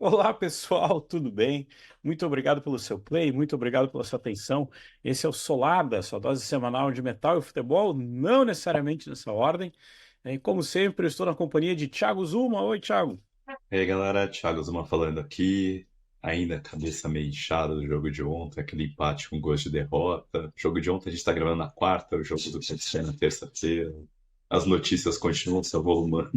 Olá, pessoal, tudo bem? Muito obrigado pelo seu play, muito obrigado pela sua atenção. Esse é o Solada, sua dose semanal de metal e futebol, não necessariamente nessa ordem. E como sempre, eu estou na companhia de Thiago Zuma. Oi, Thiago. E aí galera, Thiago Zuma falando aqui. Ainda cabeça meio inchada do jogo de ontem, aquele empate com gosto de derrota. O jogo de ontem a gente tá gravando na quarta, o jogo do PSG na terça-feira. As notícias continuam se avolumando.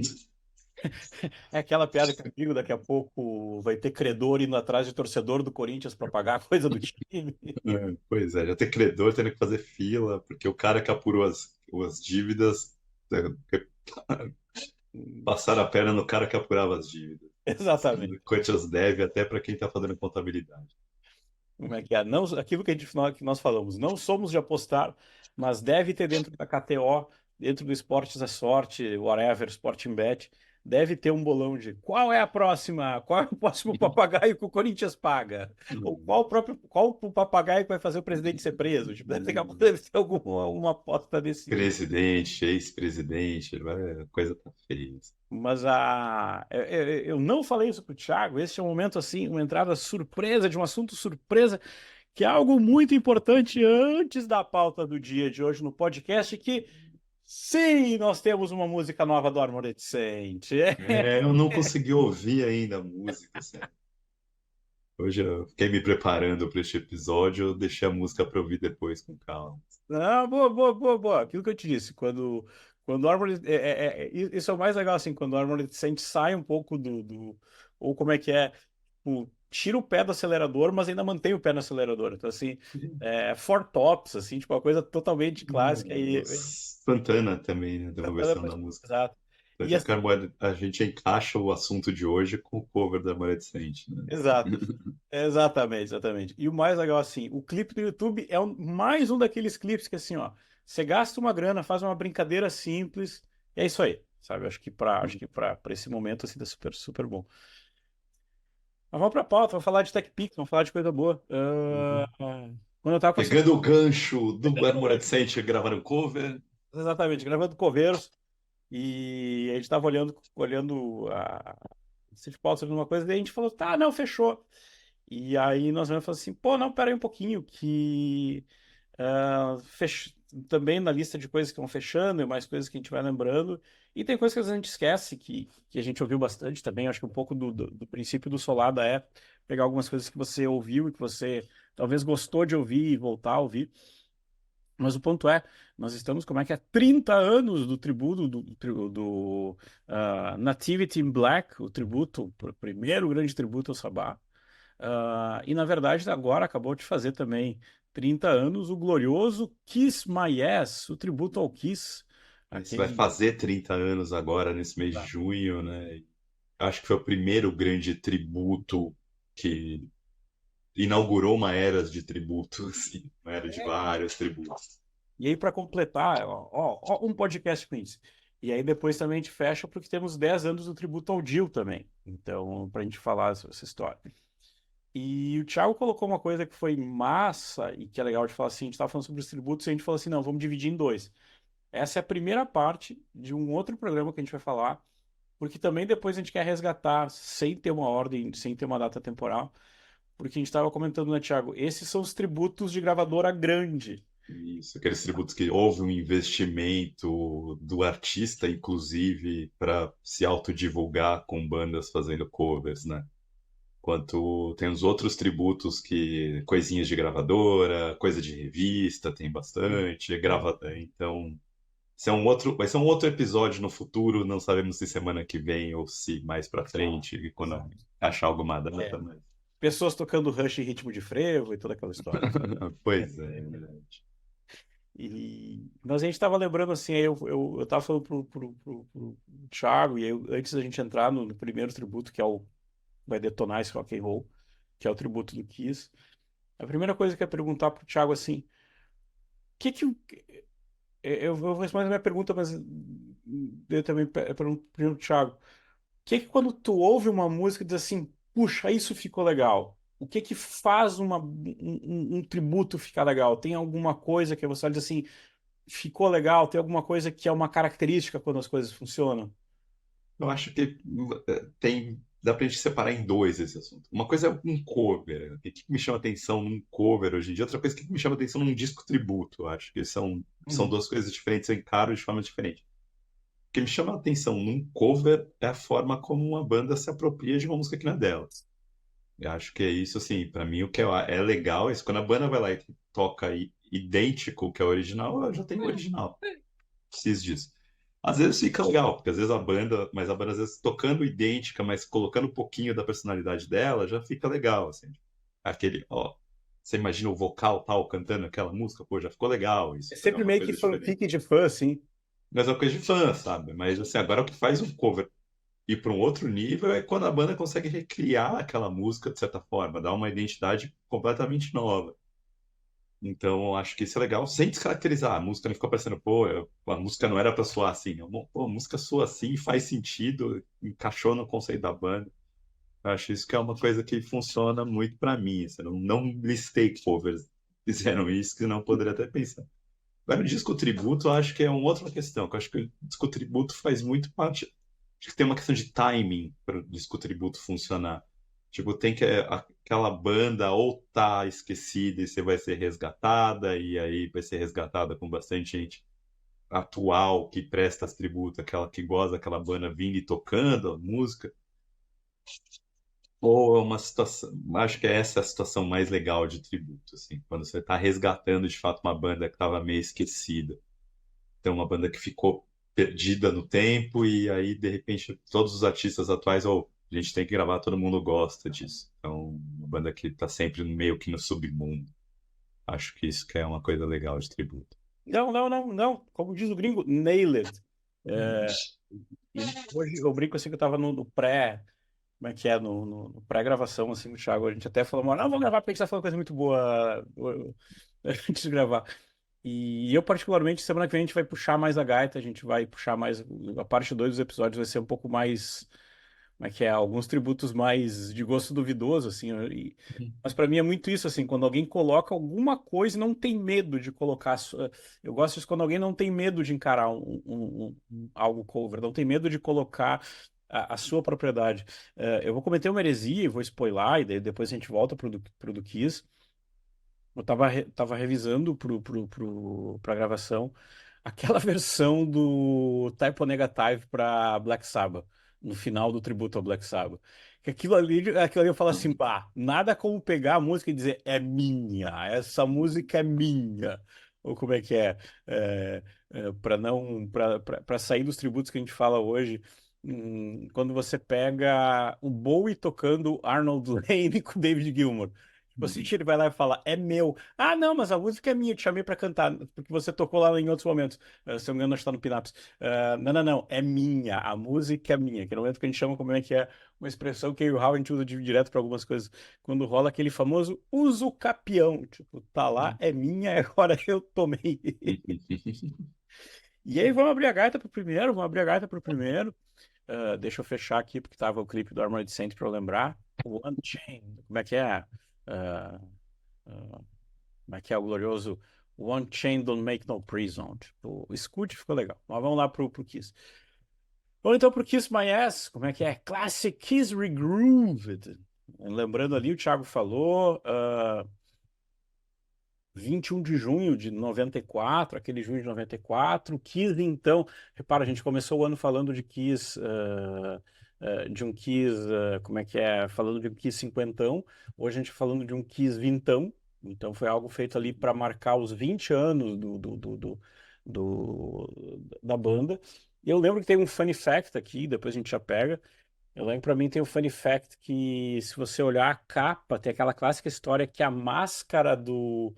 É aquela piada que eu digo, daqui a pouco vai ter credor indo atrás de torcedor do Corinthians para pagar a coisa do time. Pois é, já tem credor tendo que fazer fila, porque o cara que apurou as dívidas passaram a perna no cara que apurava as dívidas. Exatamente. Corinthians deve até para quem tá fazendo contabilidade. Como é que é? Não, aquilo que que nós falamos, não somos de apostar, mas deve ter dentro da KTO, dentro do Esportes é Sorte, whatever, Sporting Bet, deve ter um bolão de qual é a próxima, qual é o próximo papagaio que o Corinthians paga? Ou qual o papagaio que vai fazer o presidente ser preso? Tipo, deve ter alguma uma aposta desse nível. Presidente, ex-presidente, a coisa tá feia. Mas eu não falei isso pro Thiago, esse é um momento assim, uma entrada surpresa, de um assunto surpresa que é algo muito importante antes da pauta do dia de hoje no podcast, que sim, nós temos uma música nova do Armored Saint. É, eu não consegui ouvir ainda a música, sério. Hoje eu fiquei me preparando para este episódio, eu deixei a música para ouvir depois com calma. Não, boa, boa, boa, boa. Aquilo que eu te disse, quando o Armored, isso é o mais legal, assim, quando o Armored Saint sai um pouco ou como é que é, tipo, tira o pé do acelerador, mas ainda mantém o pé no acelerador. Então, assim, four tops, assim, tipo, uma coisa totalmente clássica e Santana também, né? Tem uma Santana versão faz da tudo, música. exato. E Até que assim, a gente encaixa o assunto de hoje com o cover da Maledicente, né? exato. Exatamente, exatamente. E o mais legal, assim, o clipe do YouTube é mais um daqueles clipes que, assim, ó, você gasta uma grana, faz uma brincadeira simples, e é isso aí, sabe? Acho que para esse momento, assim, tá super, super bom. Mas vamos pra pauta, vamos falar de TechPix, vamos falar de coisa boa. Quando eu tava com essa... Pegando o gancho do Maledicente gravando cover. Exatamente, gravando coveiros, e a gente tava olhando a de pauta sobre uma coisa, daí a gente falou, tá, não, fechou. E aí nós vamos falar assim, pô, não, pera aí um pouquinho, que ah, também na lista de coisas que vão fechando e mais coisas que a gente vai lembrando. E tem coisas que a gente esquece, que a gente ouviu bastante também. Acho que um pouco do princípio do Solada é pegar algumas coisas que você ouviu e que você talvez gostou de ouvir e voltar a ouvir. Mas o ponto é, nós estamos, como é que é, 30 anos do tributo do Nativity in Black, o tributo, o primeiro grande tributo ao Sabá. E na verdade, agora acabou de fazer também 30 anos o glorioso Kiss My Ass, o tributo ao Kiss. Isso vai Aquele. fazer 30 anos agora, nesse mês de Exato. junho, né? Acho que foi o primeiro grande tributo que inaugurou uma era de tributos, assim, uma era de vários tributos. E aí, para completar, ó, um podcast com isso. E aí depois também a gente fecha porque temos 10 anos do tributo ao Dio também. Então, para a gente falar essa história. E o Thiago colocou uma coisa que foi massa e que é legal de falar assim, a gente estava falando sobre os tributos e a gente falou assim, não, vamos dividir em dois. Essa é a primeira parte de um outro programa que a gente vai falar, porque também depois a gente quer resgatar, sem ter uma ordem, sem ter uma data temporal, porque a gente estava comentando, né, Thiago? Esses são os tributos de gravadora grande. Isso, aqueles tributos que houve um investimento do artista, inclusive, para se autodivulgar com bandas fazendo covers, né? Quanto tem os outros tributos que coisinhas de gravadora, coisa de revista, tem bastante, grava, então vai ser um outro episódio no futuro, não sabemos se semana que vem ou se mais para frente, quando Exato. achar alguma data, É. mas Pessoas tocando Rush em ritmo de frevo e toda aquela história. pois é, verdade. Mas a gente estava lembrando assim, aí eu tava falando pro Thiago, e aí, antes da gente entrar no primeiro tributo, que é o vai detonar esse rock and roll, que é o tributo do Kiss. A primeira coisa que eu ia perguntar pro Thiago assim, que eu vou responder a minha pergunta, mas eu também pergunto pro Thiago, que quando tu ouve uma música diz assim, puxa, isso ficou legal? O que faz um tributo ficar legal? Tem alguma coisa que você diz assim, ficou legal? Tem alguma coisa que é uma característica quando as coisas funcionam? Eu acho que tem. dá pra gente separar em dois esse assunto. Uma coisa é um cover. O que me chama atenção num cover hoje em dia? Outra coisa que me chama atenção num disco tributo. Eu acho que são Uhum. duas coisas diferentes, eu encaro de forma diferente. O que me chama atenção num cover é a forma como uma banda se apropria de uma música que não é dela. Eu acho que é isso, assim, pra mim o que é legal é isso, quando a banda vai lá e toca idêntico ao que é o original, eu já tenho o original. Preciso disso. Às vezes fica legal, porque às vezes a banda às vezes tocando idêntica, mas colocando um pouquinho da personalidade dela, já fica legal, assim. Aquele, ó, você imagina o vocal tal cantando aquela música, pô, já ficou legal É isso, é sempre uma meio que coisa diferente. fanfic de fã, assim. Mas é uma coisa de fã, sabe? Mas assim, agora o que faz um cover ir para um outro nível é quando a banda consegue recriar aquela música de certa forma, dar uma identidade completamente nova. Então, eu acho que isso é legal, sem descaracterizar. A música não ficou parecendo, pô, a música não era pra soar assim. Pô, a música soa assim, faz sentido, encaixou no conceito da banda. Eu acho isso que é uma coisa que funciona muito pra mim. Assim, eu não listei covers fizeram isso, que não poderia até pensar. Agora, o disco tributo, eu acho que é uma outra questão, que eu acho que o disco tributo faz muito parte. Acho que tem uma questão de timing para o disco tributo funcionar. Tipo, tem que aquela banda ou tá esquecida e você vai ser resgatada, e aí vai ser resgatada com bastante gente atual que presta tributo, aquela que gosta daquela banda vindo e tocando a música. Ou é uma situação, acho que essa é a situação mais legal de tributo, assim, quando você está resgatando de fato uma banda que estava meio esquecida. Então, uma banda que ficou perdida no tempo e aí, de repente, todos os artistas atuais, ou a gente tem que gravar, todo mundo gosta disso. Então, uma banda que está sempre meio que no submundo. Acho que isso que é uma coisa legal de tributo. Não, não, não, não. Como diz o gringo, nailed. É, e hoje eu brinco assim que eu tava no pré, como é que é, no pré-gravação, assim, com o Thiago. A gente até falou, não, vou gravar porque a gente tá falando coisa muito boa antes de gravar. E eu, particularmente, semana que vem a gente vai puxar mais a gaita, a gente vai puxar mais. A parte 2 dos episódios vai ser um pouco mais. Como é que é? Alguns tributos mais de gosto duvidoso, assim. Mas para mim é muito isso, assim, quando alguém coloca alguma coisa e não tem medo de colocar. Eu gosto disso quando alguém não tem medo de encarar algo cover, não tem medo de colocar a sua propriedade. Eu vou cometer uma heresia e vou spoiler, e daí depois a gente volta pro do Kiss. Eu tava revisando pra gravação aquela versão do Type O Negative pra Black Sabbath, no final do tributo ao Black Sabbath. Que aquilo ali eu falo assim, pá, nada como pegar a música e dizer, é minha, essa música é minha. Ou como é que é? Para não, para sair dos tributos que a gente fala hoje, quando você pega o Bowie tocando Arnold Layne com David Gilmour. Tipo assim, ele vai lá e fala, é meu. Ah, não, mas a música é minha, eu te chamei pra cantar, porque você tocou lá em outros momentos. Se eu não me engano, está no Pinaps. Não, não, não, é minha, a música é minha. Que no momento que a gente chama como é que é uma expressão que eu e o Howard a gente usa direto para algumas coisas, quando rola aquele famoso uso capião. Tipo, tá lá, é minha, agora eu tomei. E aí vamos abrir a gaita pro primeiro, vamos abrir a gaita pro primeiro. Deixa eu fechar aqui, porque tava o clipe do Armored Saint pra eu lembrar. O Unchained, como é que é? Ah, ah, como é que é o glorioso One Chain Don't Make No Prison? Tipo, escute, ficou legal. Mas vamos lá pro Kiss. Vamos então pro Kiss My Ass. Como é que é? Classic Kiss Regrooved. Lembrando ali, o Thiago falou, 21 de junho de 94, aquele junho de 94. Kiss, então, repara, a gente começou o ano falando de Kiss, de um Kiss, como é que é? Falando de um Kiss cinquentão. Hoje a gente tá falando de um Kiss vintão. Então foi algo feito ali para marcar os 20 anos da banda. E eu lembro que tem um funny fact aqui, depois a gente já pega. Eu lembro, para mim, tem o funny fact que, se você olhar a capa, tem aquela clássica história que a máscara do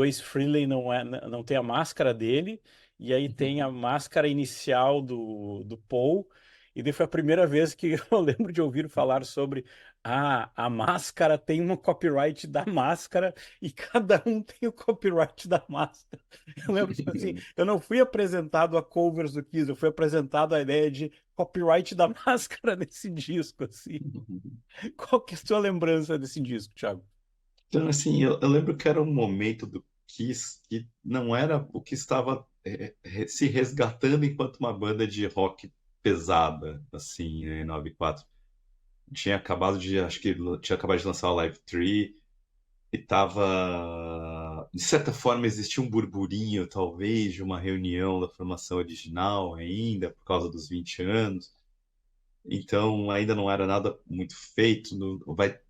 Ace Frehley não tem a máscara dele, e aí tem a máscara inicial do Paul, e daí foi a primeira vez que eu lembro de ouvir falar sobre a máscara tem um copyright da máscara, e cada um tem o copyright da máscara. Eu lembro, tipo assim, eu não fui apresentado a covers do Kiss, eu fui apresentado a ideia de copyright da máscara nesse disco, assim. Qual que é a sua lembrança desse disco, Thiago? Então, assim, eu lembro que era um momento do Kiss que não era o que estava se resgatando enquanto uma banda de rock pesada, assim, em 94. tinha acabado de, acho que tinha acabado de lançar o Live 3 e tava, de certa forma, existia um burburinho, talvez, de uma reunião da formação original ainda, por causa dos 20 anos. Então, ainda não era nada muito feito.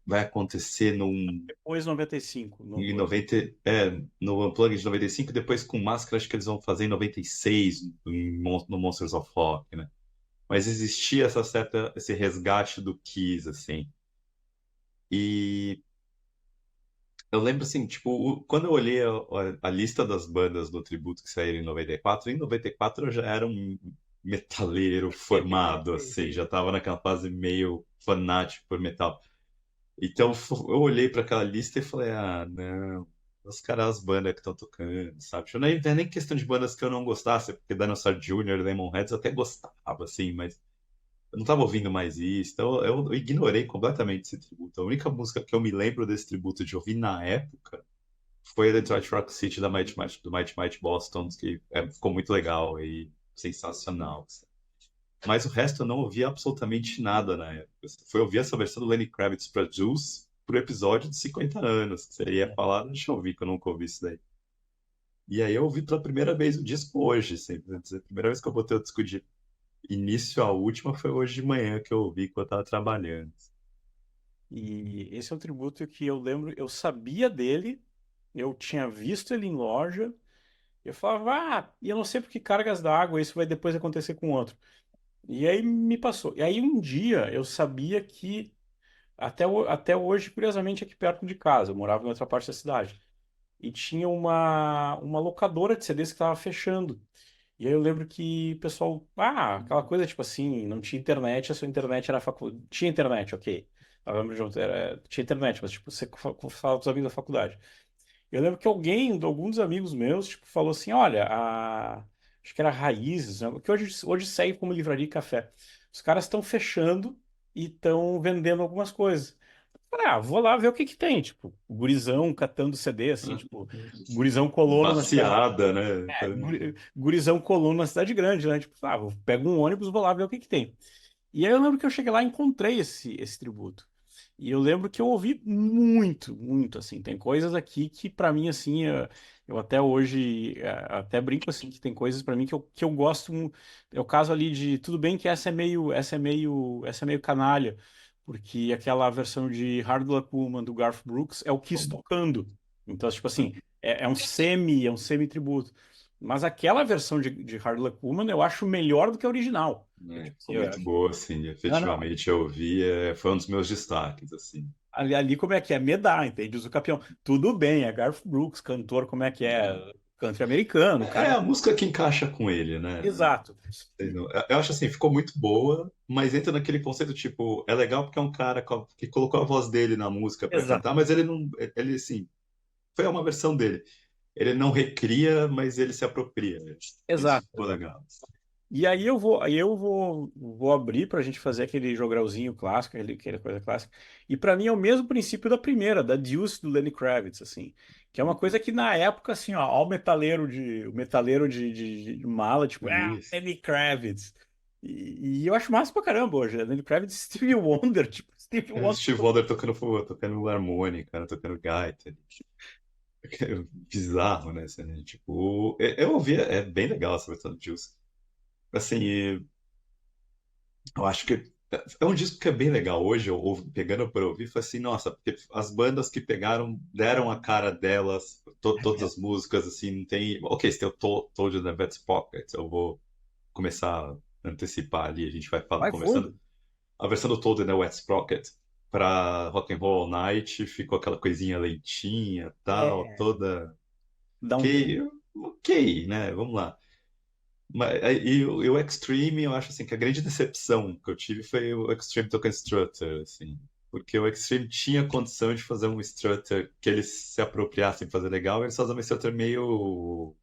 Vai acontecer Depois 95, no em Unplugged. 90, no Unplugged de 95, depois com Máscara, acho que eles vão fazer em 96, no Monsters of Rock, né? Mas existia esse resgate do Kiss, assim. E eu lembro, assim, tipo, quando eu olhei a lista das bandas do tributo que saíram em 94 eu já era um metaleiro formado, assim, já tava naquela fase meio fanático por metal. Então eu olhei para aquela lista e falei, ah, não, os caras, as bandas que estão tocando, sabe? Tipo, não é nem questão de bandas que eu não gostasse, porque Dinosaur Jr., Lemonheads eu até gostava, assim, mas eu não tava ouvindo mais isso, então eu ignorei completamente esse tributo. A única música que eu me lembro desse tributo de ouvir na época foi a Detroit Rock City do Mighty Mighty Boston, que ficou muito legal e sensacional. Mas o resto eu não ouvi absolutamente nada na época. Foi ouvir essa versão do Lenny Kravitz para Juice pro episódio de 50 anos. Que você ia falar, deixa eu ouvir, que eu nunca ouvi isso daí. E aí eu ouvi pela primeira vez o disco hoje, sempre. A primeira vez que eu botei o disco de início à última foi hoje de manhã que eu ouvi quando eu tava trabalhando. E esse é um tributo que eu lembro, eu sabia dele, eu tinha visto ele em loja, eu falava, e eu não sei por que cargas d'água, isso vai depois acontecer com outro. E aí me passou. E aí um dia eu sabia que, até hoje, curiosamente, aqui perto de casa, eu morava em outra parte da cidade, e tinha uma locadora de CDs que estava fechando. E aí eu lembro que o pessoal, aquela coisa tipo assim, não tinha internet, a sua internet era faculdade. Tinha internet, ok. Eu lembro tinha internet, mas tipo, você falava com os amigos da faculdade. Eu lembro que algum dos amigos meus, tipo, falou assim, olha, acho que era Raízes, né, que hoje segue como livraria e café. Os caras estão fechando e estão vendendo algumas coisas. Eu falei, vou lá ver o que que tem, tipo, gurizão catando CD, assim, tipo, gurizão colono na cidade. Baseada, né? Gurizão colono na cidade grande, né? Tipo, eu pego um ônibus, vou lá ver o que que tem. E aí eu lembro que eu cheguei lá e encontrei esse tributo. E eu lembro que eu ouvi muito, muito, assim. Tem coisas aqui que pra mim, assim, eu até hoje, até brinco, assim, que tem coisas pra mim que eu gosto. É o caso ali de, tudo bem que essa é meio canalha, porque aquela versão de Hard Luck Woman do Garth Brooks é o Kiss tocando. Então, tipo assim, é um semi tributo. Mas aquela versão de Hard Luck Woman eu acho melhor do que a original. Tipo assim, Ficou muito boa, assim, não, não. efetivamente eu vi, foi um dos meus destaques, assim. Ali como é que é? Medar, entende? Usa o campeão. Tudo bem, é Garth Brooks, cantor, como é que é? Country americano, o É cara. a música que encaixa com ele, né? Exato. Eu acho assim, ficou muito boa, mas entra naquele conceito, tipo, é legal porque é um cara que colocou a voz dele na música para Exato. cantar, mas ele não, ele assim, foi uma versão dele. Ele não recria, mas ele se apropria. Isso Exato, ficou exato. legal. E aí eu vou abrir para a gente fazer aquele jogralzinho clássico, aquela coisa clássica. E para mim é o mesmo princípio da primeira, da Deuce do Lenny Kravitz, assim, que é uma coisa que na época assim, ó o metaleiro de mala, tipo, Isso. Lenny Kravitz. E eu acho massa pra caramba hoje, né? Lenny Kravitz, e Stevie Wonder, tipo, Stevie É, Wonder. Steve Wonder tocando harmônica, né, tocando gaita. Bizarro, né? Assim, tipo, eu ouvi, é bem legal essa versão do Juice. Assim, eu acho que é um disco que é bem legal. Hoje, pegando para ouvir, foi assim, nossa, porque as bandas que pegaram, deram a cara delas, todas as músicas, assim, não tem. Ok, se tem o Told You the Vet's Pocket, eu vou começar a antecipar ali, a gente vai Vai conversando. fundo. A versão do Toad in the Wet Sprocket para Rock and Roll All Night ficou aquela coisinha lentinha, tal, É. toda Dá um tempo. ok, ok, né? Vamos lá. E o Extreme, eu acho assim que a grande decepção que eu tive foi o Extreme tocando Strutter, assim, porque o Extreme tinha condição de fazer um Strutter que eles se apropriassem fazer legal, e eles fazem um Strutter meio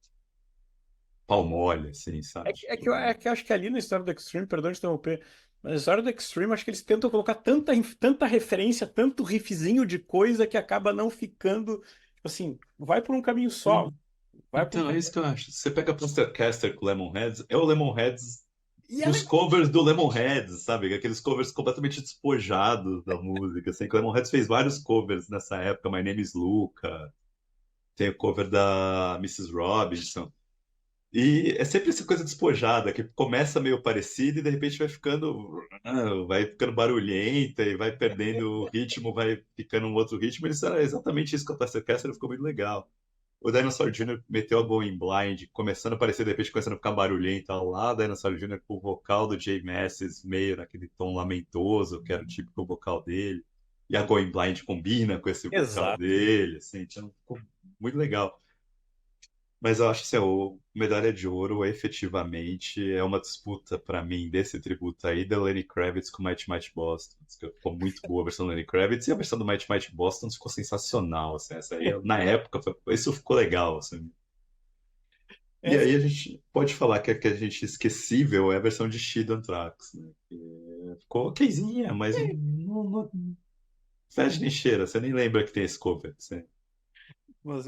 pau mole, assim, É sabe? que, é que, eu, é que eu acho que ali na história do Extreme, perdão de interromper, mas na história do Extreme, acho que eles tentam colocar tanta referência, tanto riffzinho de coisa que acaba não ficando, tipo assim, vai por um caminho só. Vai por um Então, é caminho. isso que eu acho. Você pega Plaster Caster com Lemonheads, é o Lemonheads E é Os legal. covers do Lemonheads, sabe? Aqueles covers completamente despojados da música. Assim, que o Lemonheads fez vários covers nessa época. My Name is Luca. Tem o cover da Mrs. Robinson. E é sempre essa coisa despojada, que começa meio parecido e de repente vai ficando barulhenta e vai perdendo o ritmo, vai ficando um outro ritmo. Isso era exatamente isso que a Plastic Orchestra ficou muito legal. O Dinosaur Jr. meteu a Going Blind, começando a aparecer, de repente começando a ficar barulhento lá. O Dinosaur Jr. com o vocal do Jay Mascis meio naquele tom lamentoso, que era o típico vocal dele. E a Going Blind combina com esse vocal Exato. dele, assim, então ficou muito legal. Mas eu acho que assim, o Medalha de Ouro efetivamente é uma disputa para mim desse tributo aí da Lenny Kravitz com o Mighty Mighty Boston. Que ficou muito boa a versão do Lenny Kravitz e a versão do Mighty Mighty Boston ficou sensacional. Assim, essa aí, na época, isso ficou legal. Assim. E Essa, aí a gente pode falar que a gente esquecível é a versão de She do Anthrax. Né? Ficou okzinha, mas não fede nem cheira. Você nem lembra que tem esse cover. Assim. mas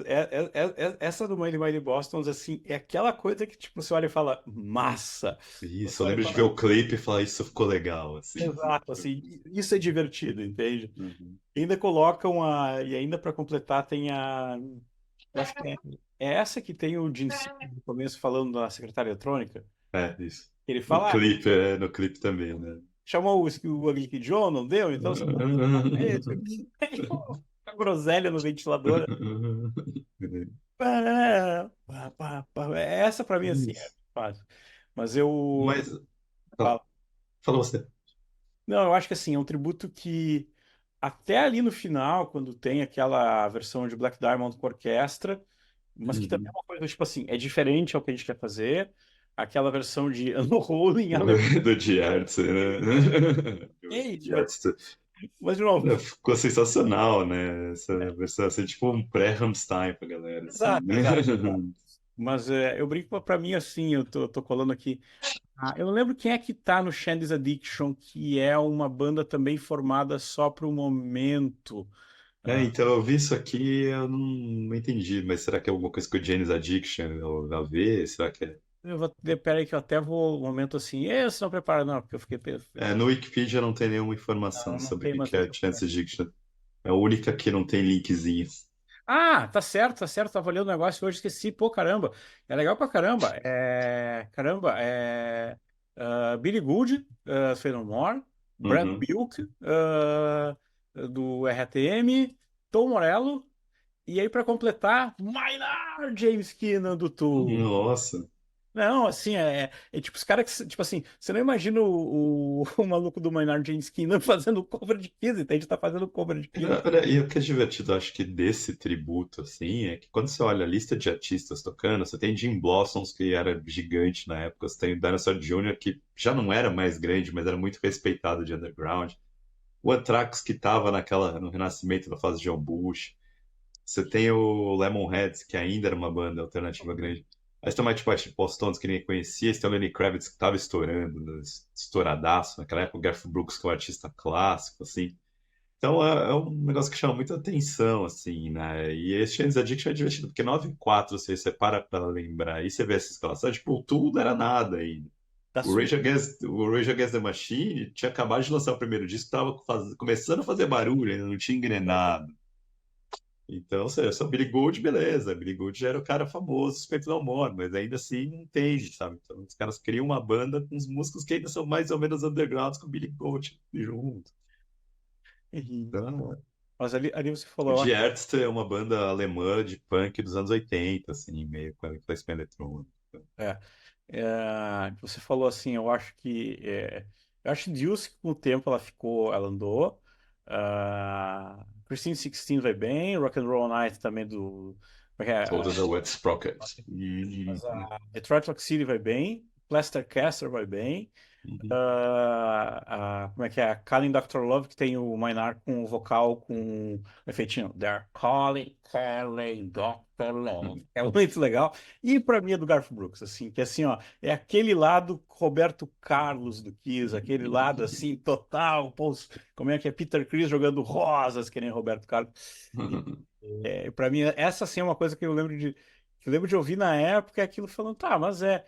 essa do Mighty Mighty Boston, assim, é aquela coisa que, tipo, você olha e fala, massa. Isso, Você eu olha e lembro de ver fala, o clipe e falar, isso ficou legal. Assim. exato, assim, isso é divertido, entende? Uhum. E ainda colocam e ainda para completar tem eu acho que é essa que tem o Gene Simmons no começo falando da secretária eletrônica. É, isso. Ele No fala, clipe, é, no clipe também, né? chamou o Ugly Kid Joe, não deu? Então você pode usar esse. A groselha no ventilador. Essa pra mim, assim, é Isso. fácil. Mas eu Mas, fala, falo. fala você. Não, eu acho que assim, é um tributo que até ali no final, quando tem aquela versão de Black Diamond com orquestra, mas que também é Uhum. uma coisa, tipo assim, é diferente ao que a gente quer fazer. Aquela versão de No Hole in Alemão. Do Giards, né? Ei, Giards mas de novo, ficou sensacional, né? Essa versão, assim, tipo um pré-Rammstein pra galera, assim, exato, né? exato. Mas eu brinco pra mim assim, eu tô colando aqui. Ah, eu não lembro quem é que tá no Shandy's Addiction, que é uma banda também formada só pro momento. É, Ah, então eu vi isso aqui, eu não entendi, mas será que é alguma coisa com o Jane's Addiction a ver? Será que é? eu vou, peraí que eu até vou um momento assim, você não prepara não, porque eu fiquei, É, no Wikipedia não tem nenhuma informação não sobre o tem que mais que é Chance Addiction. É a única que não tem linkzinho. Ah, tá certo, tava olhando o negócio hoje, esqueci, pô, caramba, é legal pra caramba, Billy Good, Say No More, Brand Uhum. Bilk, do RATM, Tom Morello, e aí pra completar, Maynard James Keenan do Tool. Nossa. Não, assim, é tipo os caras que, tipo assim, você não imagina o maluco do Maynard James Keenan fazendo cover de Kiss, entende? Tá fazendo cover de Kiss. E o que é divertido, acho que desse tributo, assim, é que quando você olha a lista de artistas tocando, você tem Jim Blossoms, que era gigante na época, você tem o Dinosaur Jr., que já não era mais grande, mas era muito respeitado de underground. O Anthrax, que estava no renascimento da fase de John Bush. Você tem o Lemonheads, que ainda era uma banda alternativa grande. Aí você tem uma tipo Paul Stones, que ninguém conhecia. Você tem o Lenny Kravitz, que estava estourando, estouradaço. Naquela época, o Garth Brooks, que é um artista clássico, assim. Então é um negócio que chama muita atenção, assim, né? E esse Jane's Addiction é divertido, porque 9-4, você para pra lembrar, e você vê essa escalação, tipo, tudo era nada ainda. Tá O Rage Against the Machine tinha acabado de lançar o primeiro disco, estava começando a fazer barulho, ainda não tinha engrenado. Então, ou seja, só Billy Gould, beleza. Billy Gould já era o cara famoso, suspeito do amor, mas ainda assim não entende, sabe? Então, os caras criam uma banda com os músicos que ainda são mais ou menos undergrounds com o Billy Gould junto. Uhum. Então, Mas ali você o falou, eu Die acho, Ärzte é uma banda alemã de punk dos anos 80, assim, meio com a influência eletrônica. é, você falou assim, eu acho que Dilce com o tempo ela andou, Christine 16 vai bem, Rock and Roll Night também como é que Todas a Wet Sprocket. mas a Detroit Rock City vai bem, Plaster Caster vai bem, Uhum. como é que é? Calling Dr. Love, que tem o Maynard com o vocal com o efeitinho. They're calling Dr. Love. É muito legal. E pra mim é do Garth Brooks, assim, que assim, ó, é aquele lado Roberto Carlos do Kiss, aquele lado assim, total, pô, como é que é Peter Criss jogando rosas, que nem Roberto Carlos. E, para mim, essa sim é uma coisa que eu lembro de ouvir na época, é aquilo falando, tá, mas é.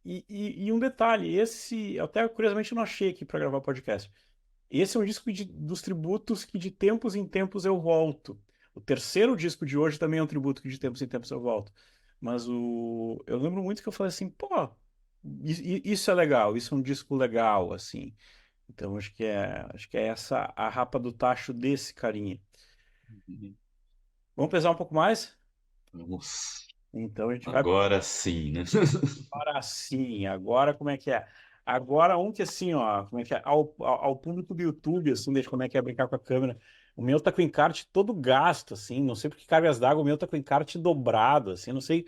E um detalhe, esse, até curiosamente eu não achei aqui para gravar podcast. Esse é um disco dos tributos que de tempos em tempos eu volto. O terceiro disco de hoje também é um tributo que de tempos em tempos eu volto. Mas eu lembro muito que eu falei assim, pô, isso é legal, isso é um disco legal, assim. Então acho que é essa a rapa do tacho desse carinha. Uhum. Vamos pesar um pouco mais? Vamos. Então a gente vai Agora sim, né? para sim. Agora como é que é? Agora um que assim, ó, como é que é? Ao público do YouTube, assim, deixa como é que é brincar com a câmera. O meu tá com o encarte todo gasto, assim, não sei porque cargas d'água, o meu tá com o encarte dobrado, assim, não sei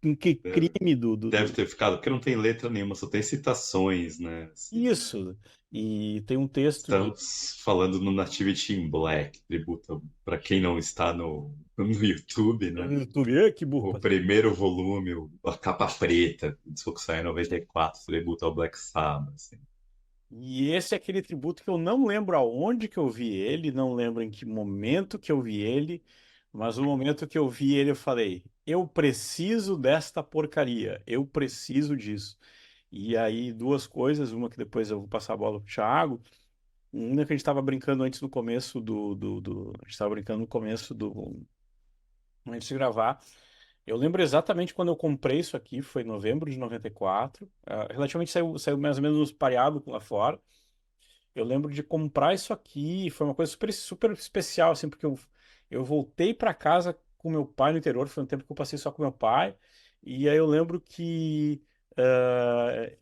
em que crime Deve ter ficado, porque não tem letra nenhuma, só tem citações, né? Assim, Isso. E tem um texto de estamos falando no Nativity in Black, tributo para quem não está no YouTube, no né? YouTube. Ê, que burro. O primeiro volume, a capa preta, disco que saiu em 94, tributo ao Black Sabbath. Assim. E esse é aquele tributo que eu não lembro aonde que eu vi ele, não lembro em que momento que eu vi ele, mas no momento que eu vi ele eu falei, eu preciso desta porcaria, eu preciso disso. E aí duas coisas, uma que depois eu vou passar a bola pro Thiago, uma que a gente estava brincando antes no começo a gente estava brincando no começo antes de gravar. Eu lembro exatamente quando eu comprei isso aqui, foi em novembro de 94. Relativamente saiu mais ou menos pareado lá fora. Eu lembro de comprar isso aqui, foi uma coisa super, super especial, assim, porque eu voltei para casa com meu pai no interior, foi um tempo que eu passei só com meu pai, e aí eu lembro que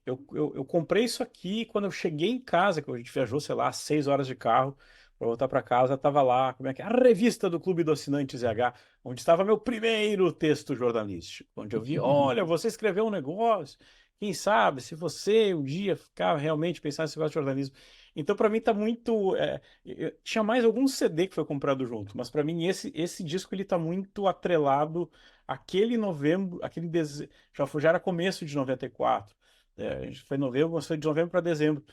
eu comprei isso aqui, e quando eu cheguei em casa, que a gente viajou, sei lá, 6 horas de carro para voltar para casa, tava lá, como é que é? A revista do Clube do Assinante ZH, onde estava meu primeiro texto jornalístico, onde eu vi, olha, você escreveu um negócio, quem sabe, se você um dia ficar realmente pensar nesse negócio de jornalismo. Então, para mim, tá muito. Tinha mais algum CD que foi comprado junto, mas para mim, esse disco ele tá muito atrelado àquele novembro, já era começo de 94. Foi novembro, mas foi de novembro para dezembro.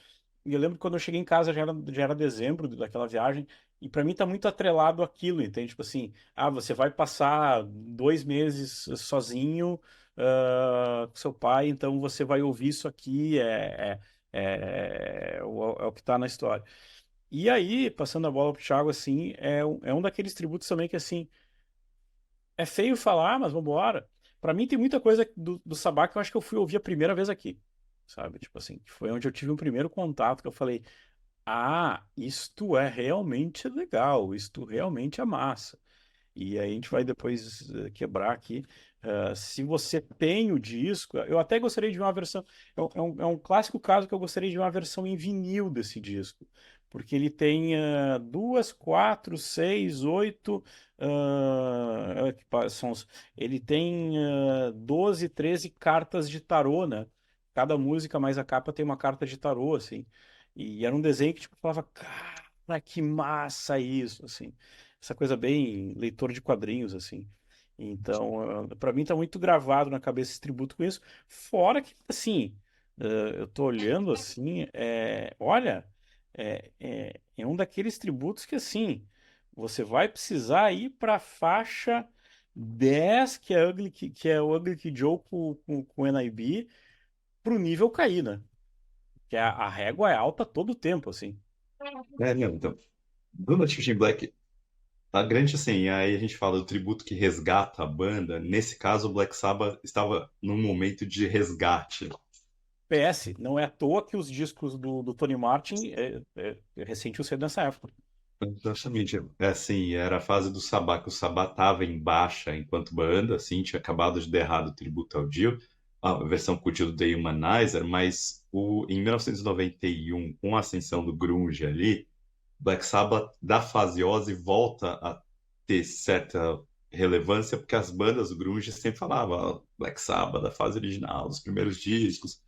E eu lembro que quando eu cheguei em casa já era dezembro daquela viagem, e para mim tá muito atrelado àquilo, entende? Tipo assim, você vai passar 2 meses sozinho, com seu pai, então você vai ouvir isso aqui, é o que tá na história. E aí, passando a bola pro Thiago, assim, é um daqueles tributos também que, assim, é feio falar, mas vambora. Pra mim tem muita coisa do Sabá que eu acho que eu fui ouvir a primeira vez aqui, sabe? Tipo assim, que foi onde eu tive um primeiro contato, que eu falei, isto é realmente legal, isto realmente é massa. E aí a gente vai depois quebrar aqui. Se você tem o disco, eu até gostaria de ver uma versão. É um clássico caso que eu gostaria de ver uma versão em vinil desse disco. Porque ele tem duas, quatro, seis, oito. Ele tem 12, 13 cartas de tarô, né? Cada música mais a capa tem uma carta de tarô, assim. E era um desenho que tipo, falava, cara, que massa isso, assim essa coisa bem leitor de quadrinhos, assim. Então, para mim tá muito gravado na cabeça esse tributo com isso. Fora que, assim, eu tô olhando assim, olha, é um daqueles tributos que, assim, você vai precisar ir para a faixa 10, que é o Ugly Kid Joe com o NIB, pro nível cair, né? Que a régua é alta todo o tempo, assim. Não, então, do Nativity in Black, a grande assim, aí a gente fala do tributo que resgata a banda. Nesse caso, o Black Sabbath estava num momento de resgate. PS, não é à toa que os discos do Tony Martin recente o cedo nessa época. Exatamente. É assim, era a fase do Sabá, que o Sabá estava em baixa enquanto banda, assim, tinha acabado de dar errado o tributo ao Dio, a versão com o Dio do The Humanizer, mas em 1991, com a ascensão do grunge ali, Black Sabbath da fase Ozzy volta a ter certa relevância, porque as bandas grunge sempre falavam Black Sabbath da fase original, dos primeiros discos,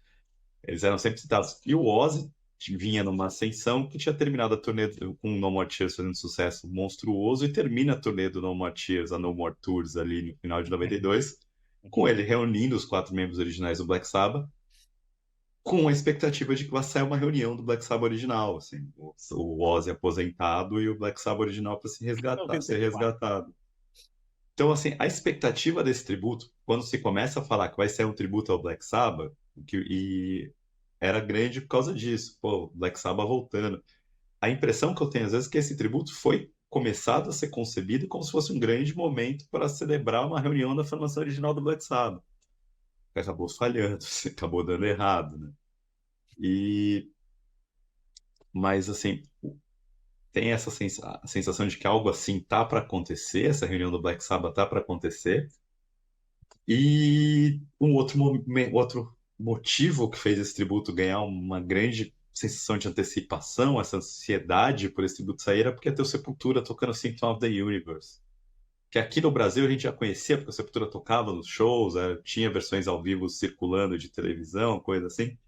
eles eram sempre citados. E o Ozzy vinha numa ascensão que tinha terminado a turnê com o No More Tears fazendo sucesso monstruoso e termina a turnê do No More Tears, a No More Tours ali no final de 92, com ele reunindo os quatro membros originais do Black Sabbath, com a expectativa de que vai sair uma reunião do Black Sabbath original, assim, o Ozzy aposentado e o Black Sabbath original para se resgatar, ser 94. resgatado. Então, assim, a expectativa desse tributo, quando se começa a falar que vai ser um tributo ao Black Sabbath, E era grande por causa disso. Pô, Black Sabbath voltando. A impressão que eu tenho às vezes é que esse tributo foi começado a ser concebido como se fosse um grande momento para celebrar uma reunião da formação original do Black Sabbath. Acabou falhando, acabou dando errado, né? E mas assim, tem essa sensação de que algo assim tá para acontecer, essa reunião do Black Sabbath tá para acontecer. E um outro motivo que fez esse tributo ganhar uma grande sensação de antecipação, essa ansiedade por esse tributo sair, era porque ia ter o Sepultura tocando Symptom of the Universe. Que aqui no Brasil a gente já conhecia, porque o Sepultura tocava nos shows, tinha versões ao vivo circulando de televisão, coisa assim.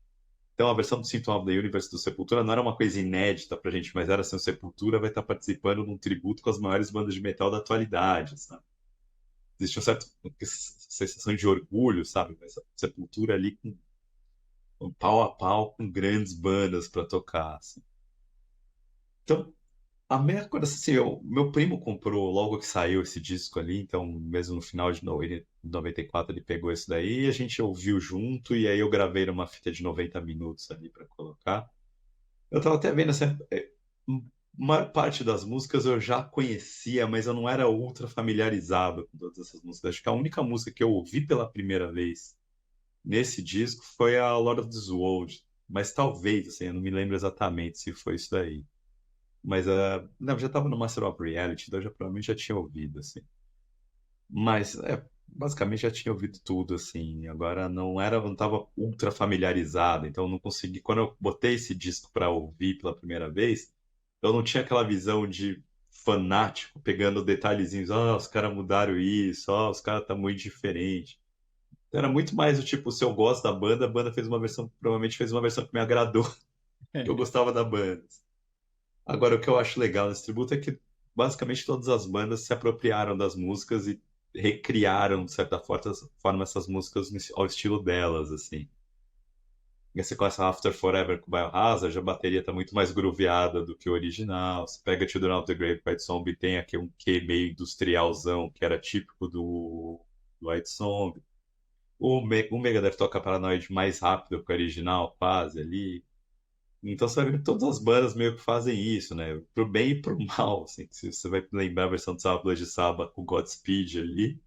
Então a versão do Symptom of the Universe do Sepultura não era uma coisa inédita pra gente, mas era assim, o Sepultura vai estar participando de um tributo com as maiores bandas de metal da atualidade, sabe? Existe uma certa sensação de orgulho, sabe? Essa Sepultura ali com pau a pau com grandes bandas para tocar, assim. Então, a minha coisa assim, meu primo comprou logo que saiu esse disco ali, então mesmo no final de 94 ele pegou esse daí e a gente ouviu junto e aí eu gravei numa fita de 90 minutos ali para colocar. Eu tava até vendo assim, maior parte das músicas eu já conhecia, mas eu não era ultra familiarizado com todas essas músicas. Acho que a única música que eu ouvi pela primeira vez nesse disco foi a Lord of the World, mas talvez, assim, eu não me lembro exatamente se foi isso daí. Mas não, já estava no Master of Reality, então eu já provavelmente já tinha ouvido, assim. Mas basicamente já tinha ouvido tudo, assim. Agora não estava ultra familiarizado, então não consegui. Quando eu botei esse disco para ouvir pela primeira vez, eu não tinha aquela visão de fanático, pegando detalhezinhos, os caras mudaram isso, os caras tá muito diferente. Era muito mais o tipo, se eu gosto da banda, a banda fez uma versão, provavelmente fez uma versão que me agradou, que eu gostava da banda. Agora, o que eu acho legal nesse tributo é que basicamente todas as bandas se apropriaram das músicas e recriaram, de certa forma essas músicas ao estilo delas, assim. E você começa After Forever com Biohazard, a bateria tá muito mais grooveada do que o original. Você pega Children of the Grave, White Zombie, tem aqui um quê meio industrialzão, que era típico do White Zombie. O Megadeth toca Paranoid mais rápido que o original, quase ali. Então você vai ver que todas as bandas meio que fazem isso, né? Pro bem e pro mal, assim. Se você vai lembrar a versão do Sábado de Sábado com Godspeed ali,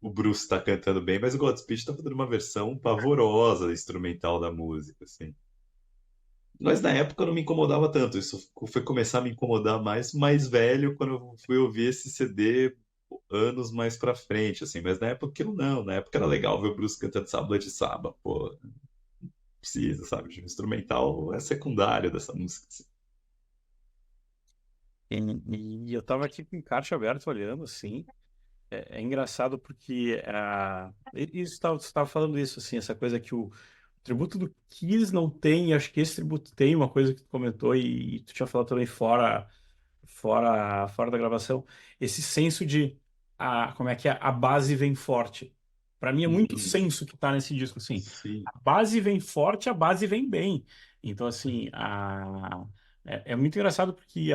o Bruce tá cantando bem, mas o Godspeed tá fazendo uma versão pavorosa instrumental da música, assim. Mas na época não me incomodava tanto. Isso foi começar a me incomodar mais velho, quando eu fui ouvir esse CD anos mais pra frente, assim. Mas na época aquilo não. Na época era legal ver o Bruce cantando Sábado de Sábado, pô. Precisa, sabe? O instrumental é secundário dessa música, assim. E, e eu tava aqui com o encarte aberto olhando, assim. É engraçado porque isso você estava falando isso, assim, essa coisa que o tributo do Kiss não tem, acho que esse tributo tem uma coisa que tu comentou e tu tinha falado também fora da gravação, esse senso de como é que é, a base vem forte. Para mim é muito o Uhum. senso que tá nesse disco, assim. Sim. A base vem forte, a base vem bem. Então, assim, é muito engraçado porque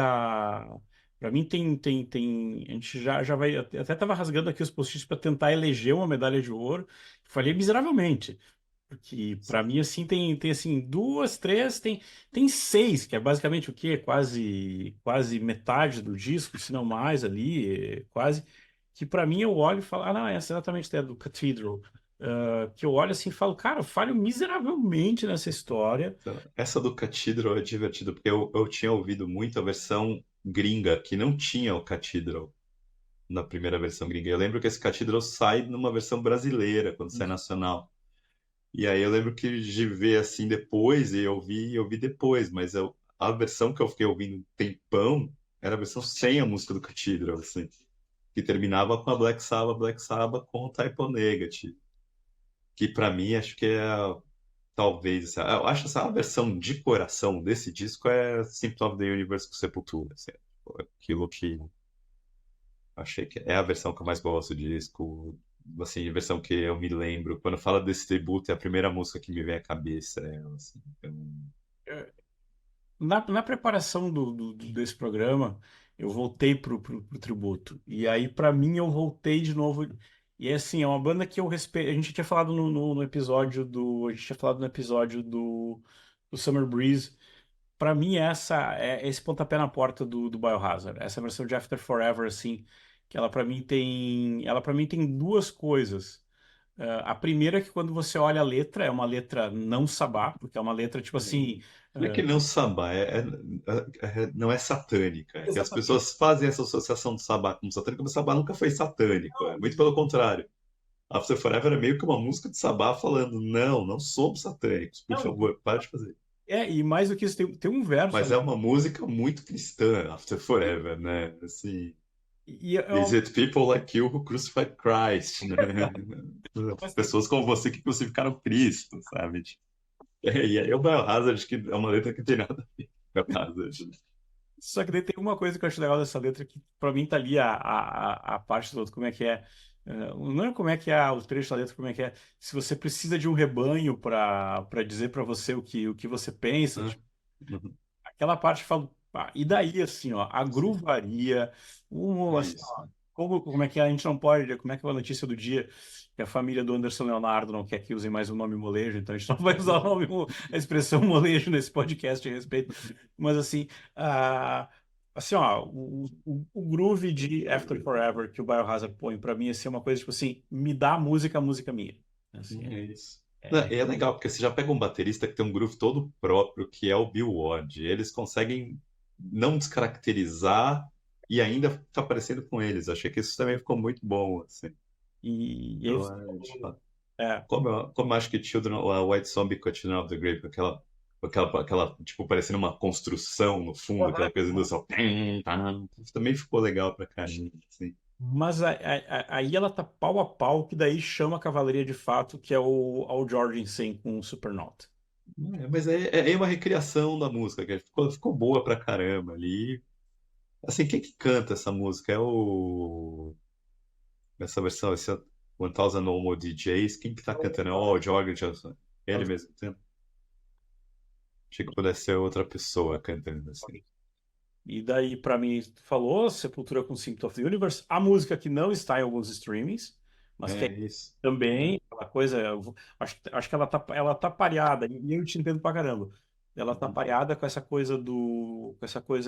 para mim a gente já vai, até tava rasgando aqui os post-its para tentar eleger uma medalha de ouro. Falhei miseravelmente. Porque para mim, assim, tem assim, duas, três, tem seis, que é basicamente o quê? Quase metade do disco, se não mais ali, quase. Que para mim eu olho e falo, não, essa é exatamente é do Cathedral. Que eu olho assim e falo, cara, eu falho miseravelmente nessa história. Então, essa do Cathedral é divertida, porque eu tinha ouvido muito a versão gringa, que não tinha o Cathedral na primeira versão gringa. Eu lembro que esse Cathedral sai numa versão brasileira, quando sai nacional. E aí eu lembro que de ver assim depois, e eu vi depois, mas a versão que eu fiquei ouvindo um tempão era a versão sem a música do Cathedral, assim, que terminava com a Black Sabbath com o Type O Negative, que pra mim acho que é talvez, eu acho essa a versão de coração desse disco é Symptom of the Universe com Sepultura, assim, aquilo que achei que é a versão que eu mais gosto do disco, assim, a versão que eu me lembro. Quando fala desse tributo, é a primeira música que me vem à cabeça, assim, então, Na preparação desse programa, eu voltei pro tributo. E aí, para mim, eu voltei de novo. E é assim, é uma banda que eu respeito. A gente tinha falado no episódio do. A gente tinha falado no episódio do Summer Breeze. Pra mim, essa é esse pontapé na porta do Biohazard. Essa versão de After Forever, assim, que ela pra mim tem. Ela para mim tem duas coisas. A primeira é que quando você olha a letra, é uma letra não sabá, porque é uma letra tipo assim. Não é que não samba, não é satânica. É que as Exatamente. pessoas fazem essa associação do sabá com satânico, mas o sabá nunca foi satânico. É muito pelo contrário. After Forever é meio que uma música de sabá falando: não, não somos satânicos, por Não, favor, para de fazer. e mais do que isso, tem um verso Mas ali. é uma música muito cristã, After Forever, né? Assim, E é is it people like you who crucified Christ, né? mas tem- Pessoas como você que crucificaram Cristo, sabe? E aí o Biohazard, que é uma letra que tem nada a ver com o Biohazard, né? Só que daí tem uma coisa que eu acho legal dessa letra que pra mim tá ali a parte do outro, como é que é. Não é como é que é o trecho da letra, como é que é. Se você precisa de um rebanho para dizer pra você o que você pensa, Ah, tipo, uhum. aquela parte fala. E daí, assim, ó, a Sim, gruvaria, é assim, isso. ó, como é que é, a gente não pode, como é que é a notícia do dia, que a família do Anderson Leonardo não quer que usem mais o nome molejo, então a gente não vai usar o nome, a expressão molejo nesse podcast a respeito, mas assim, ah, assim, ó, o groove de After Forever que o Biohazard põe pra mim, assim, é uma coisa, tipo assim, me dá a música minha, assim, É isso. Não, é, e é legal, porque você já pega um baterista que tem um groove todo próprio, que é o Bill Ward. Eles conseguem não descaracterizar e ainda ficar parecendo com eles. Achei que isso também ficou muito bom, assim. e aí, Então, é, como eu acho que Children, a White Zombie com Children of the Grave, aquela, tipo, parecendo uma construção no fundo, aquela coisa do só. Também ficou legal pra caramba, assim. mas aí ela tá pau a pau, que daí chama a cavalaria de fato, que é o Al Jorgensen com o Supernaut. Mas é uma recriação da música, que ficou boa pra caramba ali. Assim, quem que canta essa música? Essa versão, esse 1000 Homo DJs, quem que tá cantando? É o George Johnson. Ele mesmo cantando. Achei que pudesse ser outra pessoa cantando, assim. E daí, pra mim, tu falou Sepultura com Symptom of the Universe, a música que não está em alguns streamings, mas que É é isso. também aquela coisa, acho que ela tá pareada, e eu te entendo pra caramba. Ela tá Uhum. pareada com essa coisa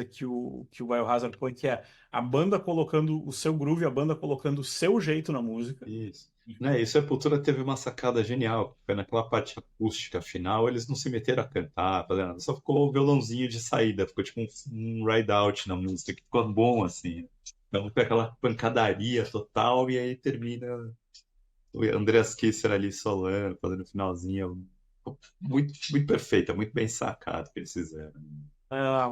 que o Biohazard põe, que é a banda colocando o seu groove, a banda colocando o seu jeito na música. Isso. Né, e Sepultura teve uma sacada genial. Foi naquela parte acústica final, eles não se meteram a cantar, fazer nada. Só ficou o violãozinho de saída. Ficou tipo um ride out na música, que ficou bom, assim. Então foi aquela pancadaria total, e aí termina o Andreas Kisser ali solando, fazendo o finalzinho. Muito, muito perfeita, muito bem sacado que eles fizeram.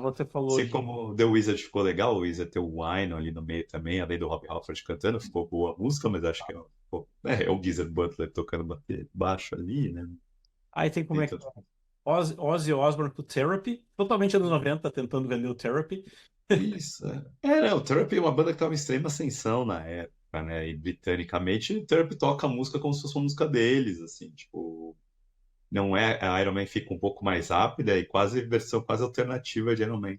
Você falou Assim de. como The Wizard ficou legal, o Wizard tem o Wine ali no meio também, além do Rob Halford cantando, ficou boa a música, mas acho que é o Geezer Butler tocando baixo ali, né? Aí tem como é que Então, Ozzy Osbourne com Therapy, totalmente anos 90 tentando vender o Therapy. isso. Não, o Therapy é uma banda que estava em extrema ascensão na época, né? E britanicamente, o Therapy toca a música como se fosse uma música deles, assim, tipo. Não é, a Iron Man fica um pouco mais rápida e quase versão quase alternativa de Iron Man.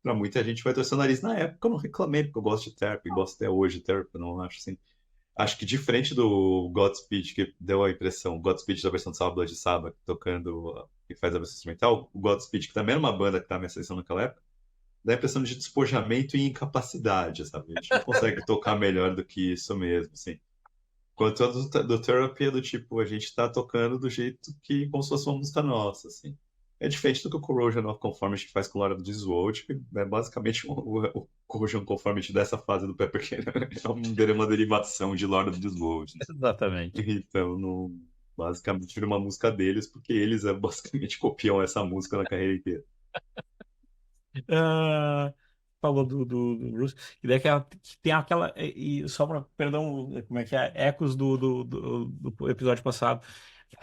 Pra muita gente vai torcer o nariz. Na época eu não reclamei, porque eu gosto de Therapy, gosto até hoje de Therapy, eu não acho assim. Acho que diferente do Godspeed, que deu a impressão, o Godspeed da versão de Sábado de Sábado, tocando, que faz a versão instrumental, o Godspeed, que também era uma banda que estava em ascensão naquela época, dá a impressão de despojamento e incapacidade, sabe? A gente não consegue tocar melhor do que isso mesmo, assim. Enquanto a do Therapy é do tipo, a gente tá tocando do jeito que, como se fosse uma música nossa, assim. É diferente do que o Corrosion of Conformity faz com o Laura do Disworld, que é basicamente o Corrosion Conformity dessa fase do Pepper que é uma derivação de Lord of the Disworld. Exatamente. Então, não, basicamente, vira uma música deles, porque eles basicamente copiam essa música na carreira inteira. Ah, falou do Bruce. E daí que tem aquela. Só para, perdão, como é que é? Ecos do episódio passado.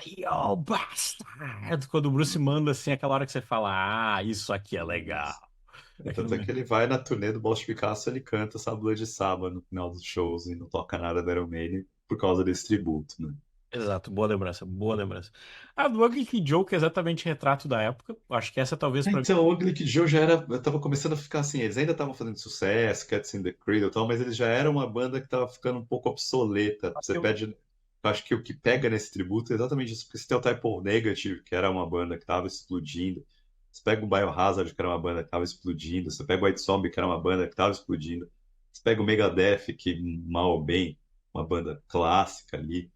Yo, bastard! Quando o Bruce manda assim, aquela hora que você fala, isso aqui é legal. Isso. Aquilo Tanto é que ele vai na turnê do Balls Picasso, ele canta Sábado de Sábado no final dos shows e não toca nada da Iron Maiden por causa desse tributo, né? Exato, boa lembrança, boa lembrança. A do Ugly Kid Joe, que é exatamente retrato da época. Acho que essa talvez pra mim. Então, o Ugly Kid Joe já era. Eu tava começando a ficar assim. Eles ainda estavam fazendo sucesso, Cats in the Cradle e tal, mas eles já eram uma banda que tava ficando um pouco obsoleta. Você Eu, pede. Eu acho que o que pega nesse tributo é exatamente isso, porque você tem o Type O Negative, que era uma banda que tava explodindo. Você pega o Biohazard, que era uma banda que tava explodindo. Você pega o White Zombie, que era uma banda que tava explodindo. Você pega o Megadeth, que mal ou bem, uma banda clássica ali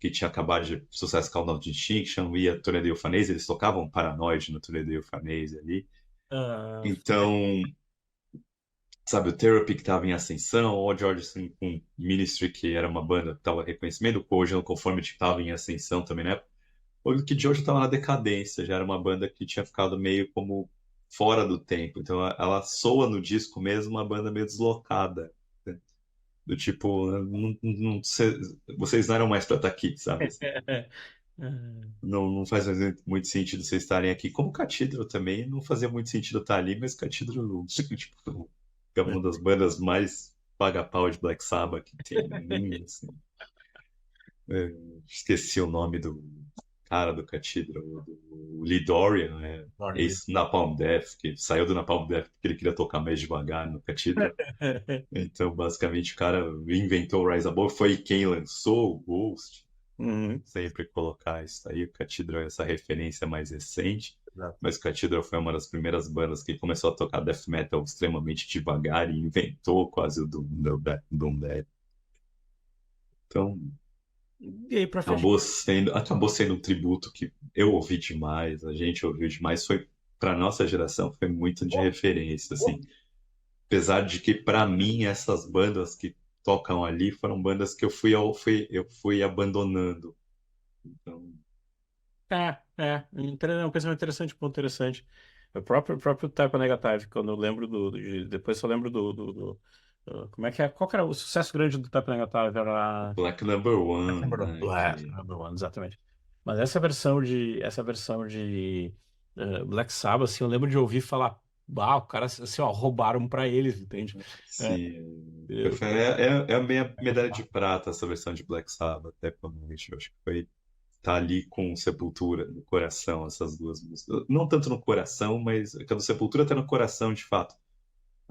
que tinha acabado de sucesso com Countdown to Extinction, ia turnê de Euthanasia, eles tocavam Paranoid no turnê de Euthanasia ali. ah, Então, sabe, o Therapy que estava em ascensão, o George com Ministry, que era uma banda que estava reconhecimento, o Corrosion Conformity que estava em ascensão também, né? O que George estava na decadência, já era uma banda que tinha ficado meio como fora do tempo. Então, ela soa no disco mesmo uma banda meio deslocada. Né? Do tipo, vocês não eram mais pra estar aqui, sabe? Não faz muito sentido vocês estarem aqui. Como Cathedral também, não fazia muito sentido estar ali, mas Cathedral, tipo, é uma das bandas mais paga-pau de Black Sabbath que tem no mundo, assim. É, esqueci o nome do cara do Cathedral, do Lee Dorian, ex-Napalm Death, que saiu do Napalm Death porque ele queria tocar mais devagar no Cathedral. Então, basicamente, o cara inventou o Rise Above, foi quem lançou o Ghost. Uhum, Sempre colocar isso aí. O Cathedral é essa referência mais recente, exato. mas o Cathedral foi uma das primeiras bandas que começou a tocar death metal extremamente devagar e inventou quase o Doom Death. Então, E aí, pra fechar. acabou sendo um tributo que eu ouvi demais, a gente ouviu demais, foi para nossa geração foi muito de referência, assim. Apesar de que para mim essas bandas que tocam ali foram bandas que eu fui abandonando. Então, Um pensamento interessante, ponto interessante. O próprio Type Negative, quando eu lembro depois eu lembro como é que é? Qual que era o sucesso grande do Type Negative? Era Black Number One, né? Black Number One, exatamente. Mas essa versão de Black Sabbath, assim, eu lembro de ouvir falar, o cara, assim, ó, roubaram pra eles, entende? É, Sim. eu- É a minha medalha de prata essa versão de Black Sabbath, até atualmente. Eu acho que foi tá ali com Sepultura no coração, essas duas músicas. Não tanto no coração, mas a do Sepultura tá no coração, de fato.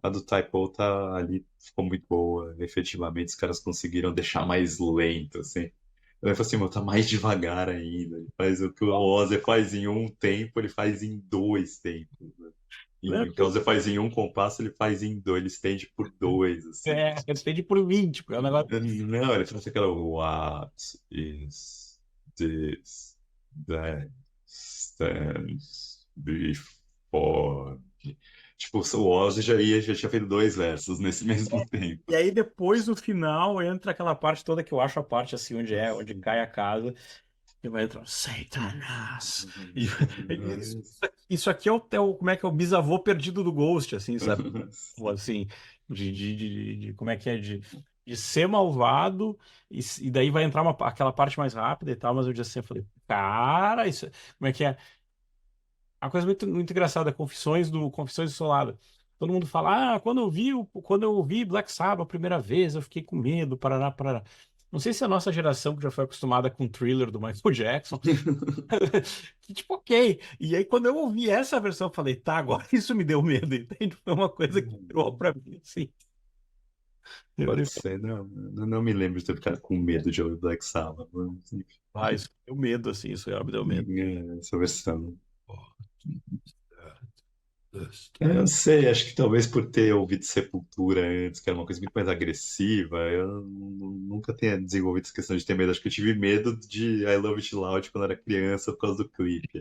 A do Typo tá ali, ficou muito boa. Efetivamente, os caras conseguiram deixar mais lento, assim. Eu falei assim, meu, tá mais devagar ainda. Ele faz o que o Ozzy faz em um tempo, ele faz em dois tempos. Né? E o que o Ozzy faz em um compasso, ele faz em dois, ele estende por dois, assim. eu entendi por 20, porque é um negócio. Não, ele faz aquela What is this that stands before me? Tipo, o Ozzy já tinha feito dois versos nesse mesmo tempo. E aí depois no final entra aquela parte toda que eu acho a parte assim onde cai a casa e vai entrar Satanás. E, isso, isso aqui como é que é o bisavô perdido do Ghost, assim, sabe? Ou assim, como é que é de ser malvado e daí vai entrar aquela parte mais rápida e tal, mas eu disse assim, eu falei, cara, isso, como é que é? Uma coisa muito, muito engraçada, Confissões do Soldado. Todo mundo fala, quando eu ouvi Black Sabbath a primeira vez, eu fiquei com medo, parará, parará. Não sei se a nossa geração que já foi acostumada com o Thriller do Michael Jackson, que tipo, ok. E aí quando eu ouvi essa versão, eu falei, tá, agora isso me deu medo, entende? Foi uma coisa que entrou pra mim, assim. Pode Entendeu? ser, não me lembro de ter ficado com medo de ouvir Black Sabbath, mas enfim, Isso me deu medo, assim, isso já me deu medo. essa versão. Eu não sei, acho que talvez por ter ouvido Sepultura antes, que era uma coisa muito mais agressiva, eu nunca tenha desenvolvido essa questão de ter medo. Acho que eu tive medo de I Love It Loud quando era criança por causa do clipe.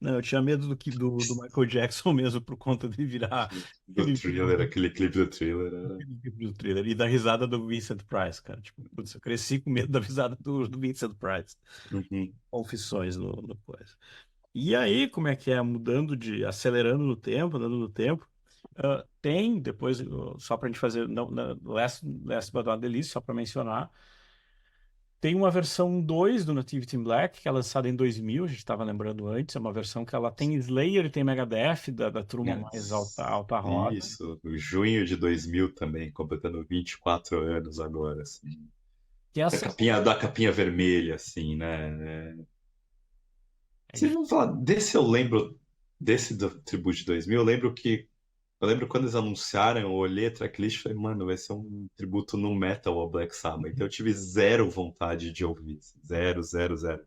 Não, eu tinha medo do Michael Jackson mesmo, por conta de virar Do aquele Thriller, aquele clipe do Thriller. do trailer e da risada do Vincent Price, cara. Tipo, putz, eu cresci com medo da risada do Vincent Price. Uhum. Confissões no coisa. E aí, como é que é? Acelerando no tempo, andando no tempo. Tem, depois, só pra gente fazer, não, Last But Not The Least, só pra mencionar. Tem uma versão 2 do Nativity in Black, que é lançada em 2000, a gente estava lembrando antes. É uma versão que ela tem Slayer e tem Megadeth, da turma mais alta roda. Isso, junho de 2000 também, completando 24 anos agora, assim. Que essa Da capinha vermelha, assim, né? é Vocês vão falar, desse eu lembro, desse do Tribute 2000, eu lembro quando eles anunciaram, eu olhei a tracklist e falei, mano, vai ser um tributo no metal ao Black Sabbath. Então eu tive zero vontade de ouvir, assim, zero, zero, zero.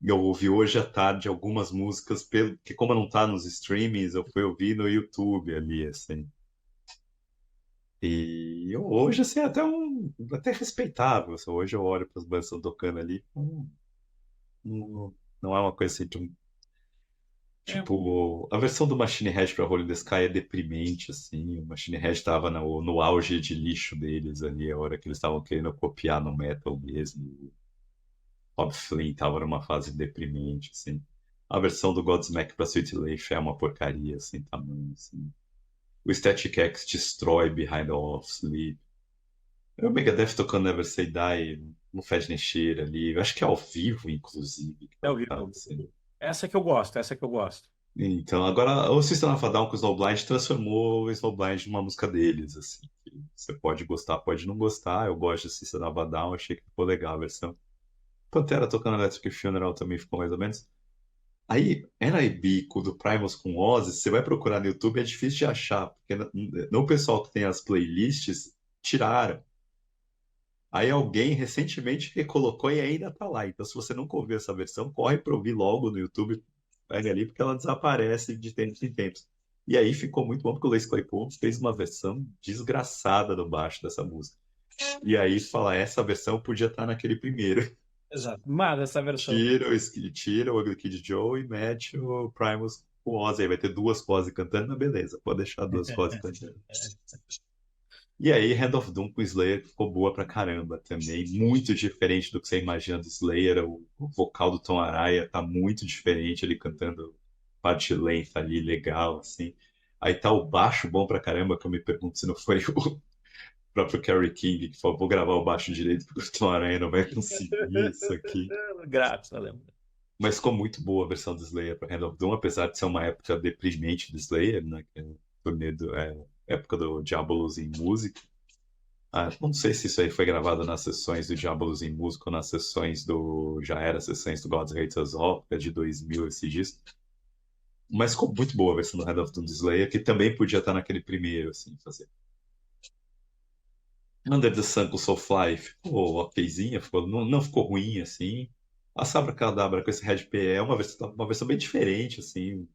Eu ouvi hoje à tarde algumas músicas, que como não tá nos streamings, eu fui ouvir no YouTube ali, assim. E hoje, assim, é até respeitável. Assim, hoje eu olho para as bandas que estão tocando ali, não é uma coisa assim, é, tipo, a versão do Machine Head para Rolling the Sky é deprimente, assim. O Machine Head estava no auge de lixo deles ali, a hora que eles estavam querendo copiar no metal mesmo. Rob Flynn estava numa fase deprimente, assim. A versão do Godsmack para Sweet Leaf é uma porcaria, assim, tamanho, assim. O Static X destrói Behind All of Sleep. O Megadeth tocando Never Say Die no Fez nem Cheira ali. Eu acho que é ao vivo, inclusive, que é o vivo. tocava, assim. Essa que eu gosto, essa que eu gosto. Então, agora o System of a Down com o Snowblind transformou o Snowblind numa música deles, assim. Que você pode gostar, pode não gostar. Eu gosto de System of a Down, achei que ficou legal a versão. Pantera tocando Electric Funeral também ficou mais ou menos. Aí, NIB do Primus com Ozzy, você vai procurar no YouTube, é difícil de achar, porque no pessoal que tem as playlists, tiraram. Aí alguém recentemente recolocou e ainda tá lá. Então, se você nunca ouviu essa versão, corre para ouvir logo no YouTube, pega ali, porque ela desaparece de tempos em tempos. E aí ficou muito bom, porque o Lace Claypool fez uma versão desgraçada do baixo dessa música. E aí fala, essa versão podia estar naquele primeiro. Exato. Mas essa versão. Tira o Ugly Kid Joe e mete o Primus com o Ozzy. Aí vai ter duas Ozzy cantando, mas beleza, pode deixar duas Ozzy cantando. E aí, Hand of Doom com Slayer ficou boa pra caramba também. Muito diferente do que você imagina do Slayer. O vocal do Tom Araya tá muito diferente, ele cantando parte lenta ali, legal, assim. Aí tá o baixo bom pra caramba, que eu me pergunto se não foi o próprio Kerry King que falou, vou gravar o baixo direito porque o Tom Araya não vai conseguir isso aqui. Grátis, tá lembra? Mas ficou muito boa a versão do Slayer para Hand of Doom, apesar de ser uma época deprimente do Slayer, né? Que é o turnê época do Diabolos em Música. Ah, não sei se isso aí foi gravado nas sessões do Diabolos em Música ou nas sessões do. Já era sessões do God's Hate Us All, que é de 2000 esse disco. Mas ficou muito boa a versão do Hand of Doom do Slayer, que também podia estar naquele primeiro, assim, fazer. Under the Sun com Soulfly ficou okzinha, não ficou ruim, assim. A Sabra Cadabra com esse Red P é uma versão bem diferente, assim.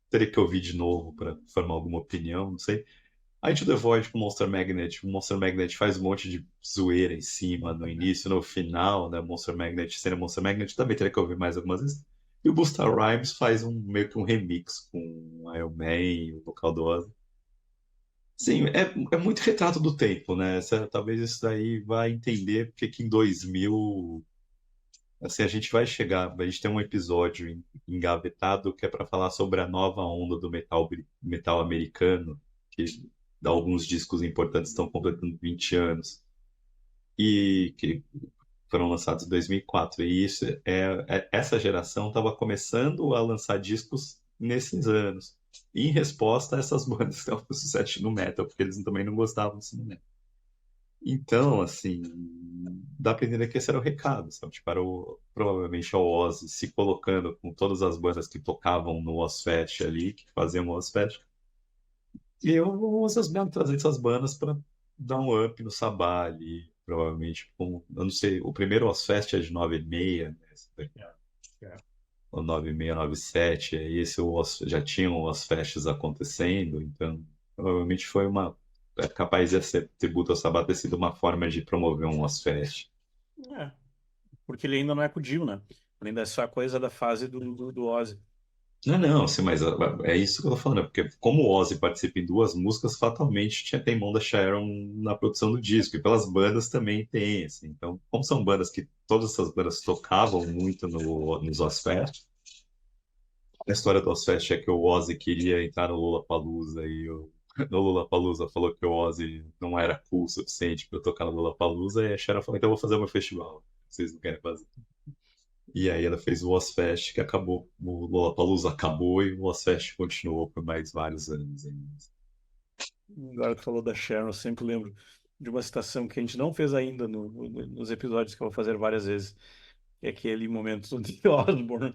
Teria que ouvir de novo para formar alguma opinião, não sei. Aí To The Void com Monster Magnet. O Monster Magnet faz um monte de zoeira em cima, no início, no final, né? Monster Magnet sendo Monster Magnet, também teria que ouvir mais algumas vezes. E o Busta Rhymes faz meio que um remix com Iron Man e o vocal do Ozzy. Sim, é muito retrato do tempo, né? Talvez isso daí vá entender porque que em 2000, assim, a gente vai chegar, a gente tem um episódio engavetado que é para falar sobre a nova onda do metal americano, que alguns discos importantes estão completando 20 anos e que foram lançados em 2004. E isso essa geração estava começando a lançar discos nesses anos. E em resposta a essas bandas que estavam com sucesso no metal, porque eles também não gostavam disso no metal. Então, assim, dá pra entender que esse era o recado, sabe? Tipo, era provavelmente o Ozzy se colocando com todas as bandas que tocavam no Ozfest ali, que faziam o Ozfest. E eu uso as mesmo trazer essas bandas pra dar um up no Sabá ali, provavelmente. Eu não sei, o primeiro Ozfest é de 96, né? Esse daqui, É, é. ou 96, 97, aí já tinham os Ozfests acontecendo, então provavelmente foi é capaz de ser tributo ao Sabá ter sido uma forma de promover um Ozfest. É, porque ele ainda não é com o Dio, né? Ainda é só a coisa da fase do Ozzy. Não, não, sim, mas é isso que eu tô falando, porque como o Ozzy participa em duas músicas, fatalmente tem mão da Sharon na produção do disco, e pelas bandas também tem, assim. Então, como são bandas que todas essas bandas tocavam muito nos Ozfest, a história do Ozfest é que o Ozzy queria entrar no Lollapalooza e no Lollapalooza falou que o Ozzy não era cool o suficiente para tocar no Lollapalooza, e a Sharon falou, então eu vou fazer o meu festival, vocês não querem fazer. E aí ela fez o Ozfest, que acabou, o Lollapalooza acabou e o Ozfest continuou por mais vários anos ainda. Agora que falou da Sharon, eu sempre lembro. de uma citação que a gente não fez ainda nos episódios que eu vou fazer várias vezes. É aquele momento do The Osborne,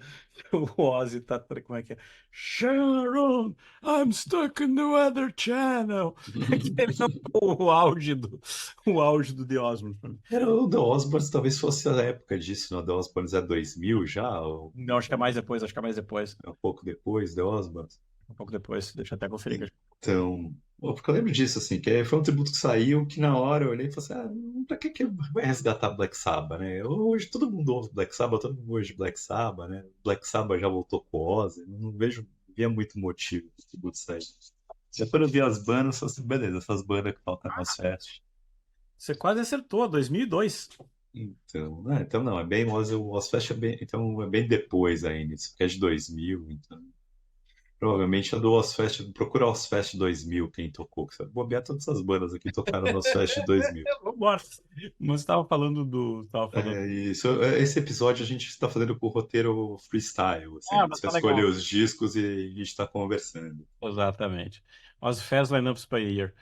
o Ozzy tá, como é que é? Sharon, I'm stuck in the Weather Channel. Aquele é o auge do The Osborne pra mim. Era o The Osbournes, talvez fosse a época disso, né? O The Osbournes é 2000 já, ou Não, acho que é mais depois, acho que é mais depois. é um pouco depois, The Osbournes. Um pouco depois, deixa eu até conferir. Então, porque eu lembro disso, assim, que foi um tributo que saiu, que na hora eu olhei e falei assim, pra que vai resgatar Black Sabbath, né? Hoje todo mundo ouve Black Sabbath, todo mundo ouve Black Sabbath, né? Black Sabbath já voltou com o Ozzy, não via muito motivo pro tributo sair. Já quando eu vi as bandas, eu falei assim, beleza, essas bandas que tocam nas festas. Você quase acertou, 2002. Então, então não, é bem, o Ozfest é bem, então é bem depois ainda, isso que é de 2000, então. Provavelmente a do Ozfest, procura Ozfest 2000, quem tocou, que sabe bobear todas essas bandas aqui tocaram no Ozfest 2000. Vambora. Mas você estava falando do. Tava falando. Esse episódio a gente está fazendo com o roteiro freestyle, assim, a Ah, gente mas só tá escolhe legal. os discos e a gente está conversando. Exatamente. Ozfest Lineups per Year.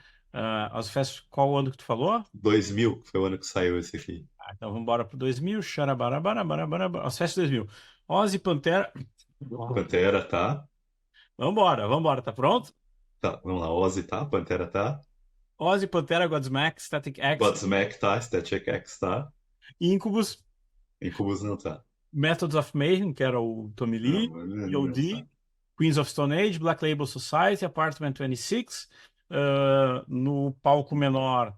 Ozfest, qual ano que tu falou? 2000, que foi o ano que saiu esse aqui. Então vamos embora pro 2000. Xarabarabarabarabara. Ozfest 2000. Ozzy Pantera. Pantera tá, Vambora. Tá pronto? tá, vamos lá, Ozzy tá, Pantera tá, Ozzy Pantera, Godsmack, Static X, Godsmack tá, Static X tá, Incubus, Incubus não tá. Methods of Mayhem, que era o Tommy Não, Lee, não POD, tá. Queens of Stone Age, Black Label Society, Apartment 26. No palco menor,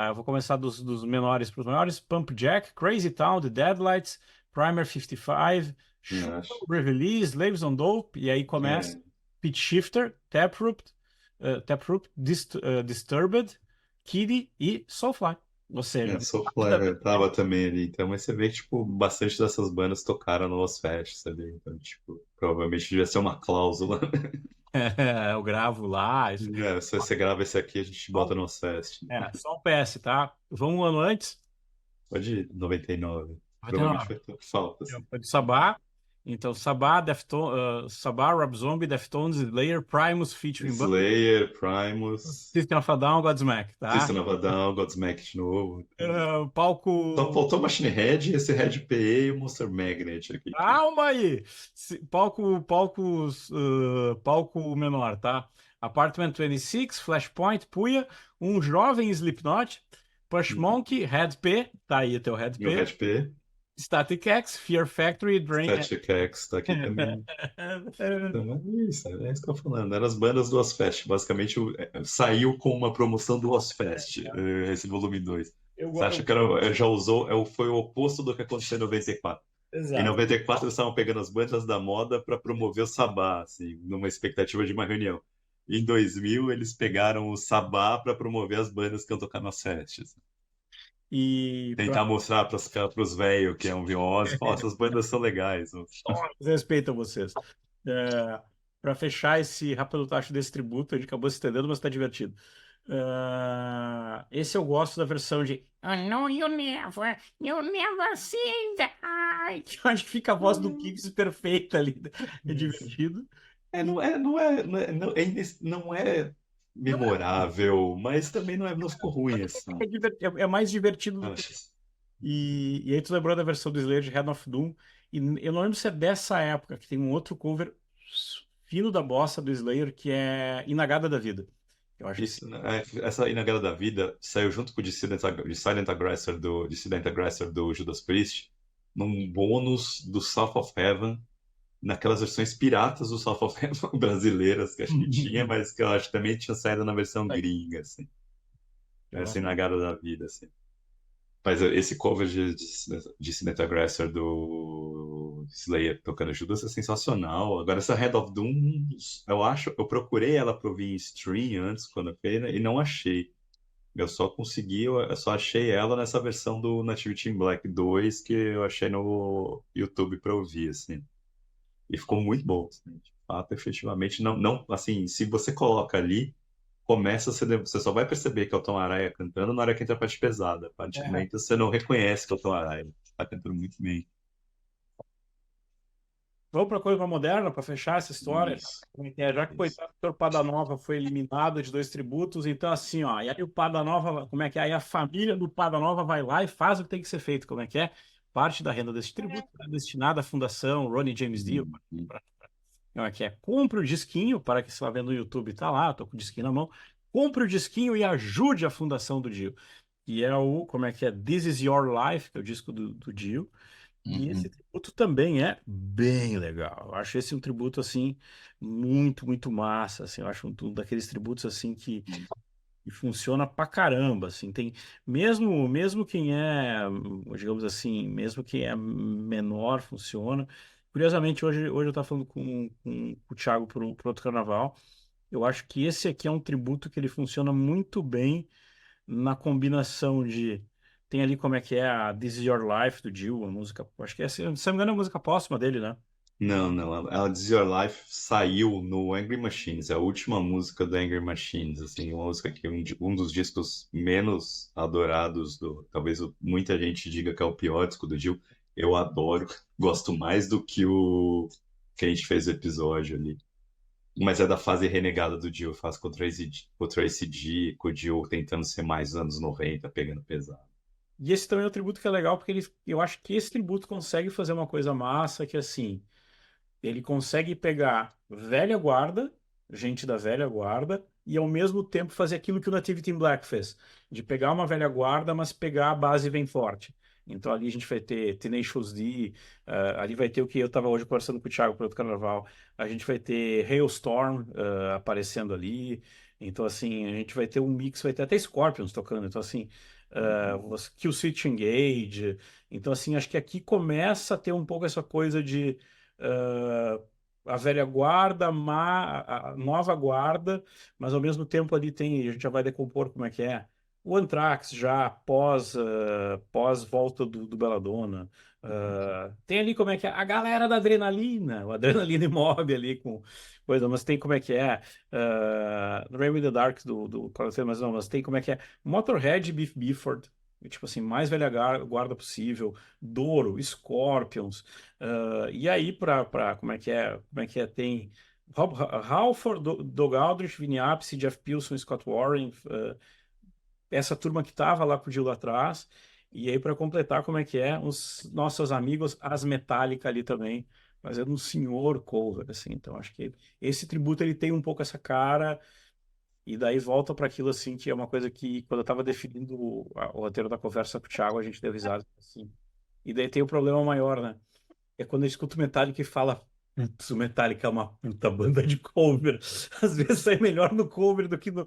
eu vou começar dos menores para os maiores: Pump Jack, Crazy Town, The Deadlights, Primer 55, Não Sugar acho. Re-Release, Slaves on Dope, e aí começa É, Pitch Shifter, Taproot, Disturbed, Kiddy e Soulfly. Ou seja, Soulfly tava também ali, então, mas você vê que, tipo, bastante dessas bandas tocaram no Ozfest, sabe? Então, tipo, provavelmente devia ser uma cláusula. eu gravo lá. Se você grava esse aqui, a gente bota no Ozfest. Só um PS, tá? Vamos um ano antes. Pode ir, 99. Provavelmente 99. vai ter falta, assim. Foi de Sabá. Então, Sabá, Rob Zombie, Deftones, Slayer, Primus, featuring Buck, Slayer, Primus, System of a Down, Godsmack, tá? System of a Down, Godsmack de novo. Só Palco. faltou Machine Head, esse Red PA e o Monster Magnet aqui. Calma aí! Palco menor, tá? Apartment 26, Flashpoint, Puya, um jovem Slipknot, Push Monkey, Red P, tá aí o teu Red E o P, Red P, Static X, Fear Factory, Drain. Static X tá aqui também. Então, é isso que eu tô falando. Eram as bandas do Ozfest. Basicamente, saiu com uma promoção do Ozfest, esse volume 2. Você acha que já usou, foi o oposto do que aconteceu em 94. Em Exato. 94, eles estavam pegando as bandas da moda para promover o Sabá, assim, numa expectativa de uma reunião. Em 2000, eles pegaram o Sabá para promover as bandas que iam tocar nas festas. E Tentar mostrar para os velhos que é um virose, pô, essas bandas são legais. respeitam vocês. Para fechar esse rapelutacho desse tributo, a gente acabou se estendendo, mas tá divertido. Esse eu gosto da versão de "Oh, no, you never see that." Eu acho que fica a voz do Kiss perfeita ali. É divertido. Não é Não é, memorável, mas também não ficou ruim assim. é mais divertido do que. Acho. E aí tu lembrou da versão do Slayer de Head of Doom. E eu não lembro se é dessa época, que tem um outro cover fino da bossa do Slayer, que é Inagada da Vida. Eu acho que Isso, né? Essa Inagada da Vida saiu junto com o Dissident Aggressor do Judas Priest, num bônus do South of Heaven, naquelas versões piratas do South of Heaven brasileiras que acho que tinha, mas que eu acho que também tinha saído na versão gringa, assim. eu Essa acho. Inagada da Vida, assim. Mas esse cover de Dissident Aggressor do Slayer tocando Judas é sensacional. Agora, essa Head of Doom, eu procurei ela pra ouvir em stream antes, quando eu fiz, e não achei. Eu só achei ela nessa versão do Nativity in Black 2 que eu achei no YouTube pra ouvir, assim. E ficou muito bom, assim. De fato, efetivamente, não, assim, se você coloca ali, você só vai perceber que é o Tom Araya cantando na hora que entra a parte pesada. A parte É. lenta, você não reconhece que é o Tom Araya. Tá cantando muito bem. vamos para coisa mais moderna para fechar essa história. Isso, Como é que é? Já que o isso. coitado do Pada Nova foi eliminado de dois tributos, então assim, ó, e aí o Pada Nova, como é que é? Aí a família do Pada Nova vai lá e faz o que tem que ser feito, como é que é? Parte da renda desse tributo é destinada à Fundação Ronnie James Dio. Uhum, Como é que é? Compre o disquinho, para que você vá vendo no YouTube, tá lá, tô com o disquinho na mão. Compre o disquinho e ajude a Fundação do Dio. E é o, como é que é? This Is Your Life, que é o disco do Dio. E esse uhum. tributo também é bem legal. Eu acho esse um tributo assim muito, muito massa, assim. Eu acho um daqueles tributos assim que funciona pra caramba, assim. Tem mesmo quem é, digamos assim, mesmo quem é menor funciona. Curiosamente, hoje eu estava falando com o Thiago por outro carnaval. Eu acho que esse aqui é um tributo que ele funciona muito bem na combinação de. Tem ali como é que é a This Is Your Life do Dio, a música. Acho que é, se não me engano, é a música póstuma dele, né? Não, não. A This Is Your Life saiu no Angry Machines, é a última música do Angry Machines, assim, uma música que é um dos discos menos adorados do, talvez muita gente diga que é o pior disco do Dio. Eu adoro, gosto mais do que o que a gente fez o episódio ali. Mas é da fase renegada do Dio, faz com o Tracy G, com o Dio tentando ser mais anos 90, pegando pesado. E esse também é um tributo que é legal, porque eu acho que esse tributo consegue fazer uma coisa massa, que assim. Ele consegue pegar velha guarda, gente da velha guarda, e ao mesmo tempo fazer aquilo que o Nativity in Black fez, de pegar uma velha guarda, mas pegar a base bem forte. Então ali a gente vai ter Tenacious D, ali vai ter o que eu estava hoje conversando com o Thiago para outro carnaval, a gente vai ter Hailstorm aparecendo ali, então assim, a gente vai ter um mix, vai ter até Scorpions tocando, então assim, Kill Switch Engage, então assim, acho que aqui começa a ter um pouco essa coisa de uh, a velha guarda, a nova guarda, mas ao mesmo tempo ali tem, a gente já vai decompor como é que é. O Anthrax já pós volta do Belladonna. Tem ali como é que é a galera da Adrenalina, o Adrenalina e Mob ali com coisa, mas tem como é que é Rain in the Dark do mas não, mas tem como é que é Motorhead e Beef Bifford, tipo assim, mais velha guarda possível, Doro, Scorpions, e aí, como é que é, tem Rob Halford, Doug Aldrich, Vinny Appice, Jeff Pilson, Scott Warren, essa turma que tava lá com o Gil lá atrás, e aí para completar, como é que é, os nossos amigos, as Metallica ali também, fazendo um senhor cover, assim, então acho que esse tributo ele tem um pouco essa cara, e daí volta para aquilo assim, que é uma coisa que quando eu tava definindo o roteiro da conversa com o Thiago, a gente deu risada, assim, e daí tem o problema maior, né? É quando eu escuto Metallica e fala, putz, o Metallica é uma puta banda de cover. Às vezes sai melhor no cover do que no.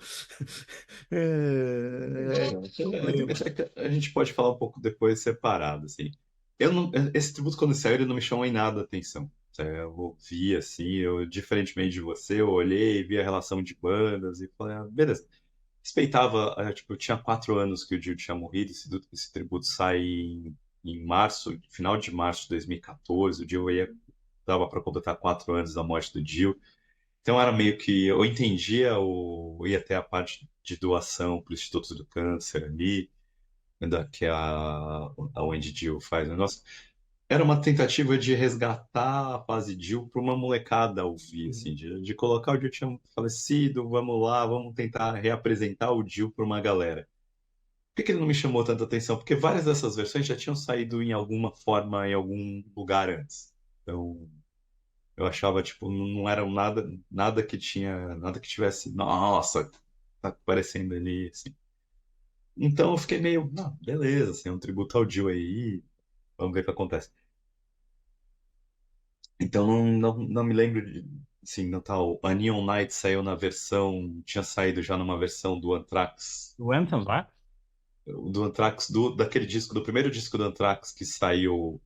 É problema. A gente pode falar um pouco depois separado, assim. Eu não, esse tributo quando saiu, ele não me chamou em nada a atenção. Eu ouvi assim, eu, diferentemente de você, eu olhei, vi a relação de bandas e falei, ah, beleza. Respeitava, tipo, eu tinha 4 anos que o Dio tinha morrido, esse tributo sai em março, final de março de 2014, o Dio dava para completar 4 anos da morte do Dio. Então era meio que eu entendia o ia até a parte de doação para o Instituto do Câncer ali, que a Wendy Dill faz o negócio. Era uma tentativa de resgatar a fase Jill para uma molecada ouvir, assim, de colocar o Jill tinha falecido, vamos lá, vamos tentar reapresentar o Jill para uma galera. Por que que ele não me chamou tanta atenção? Porque várias dessas versões já tinham saído em alguma forma, em algum lugar antes. Então, eu achava, tipo, não era nada que tivesse, nossa, tá aparecendo ali, assim. Então eu fiquei meio, não, beleza, assim, é um tributo ao Dio aí, vamos ver o que acontece. Então não me lembro de, assim, não tá, a Neon Knight saiu na versão, tinha saído já numa versão O Anthem, vai? Do Anthrax, daquele disco, do primeiro disco do Anthrax que saiu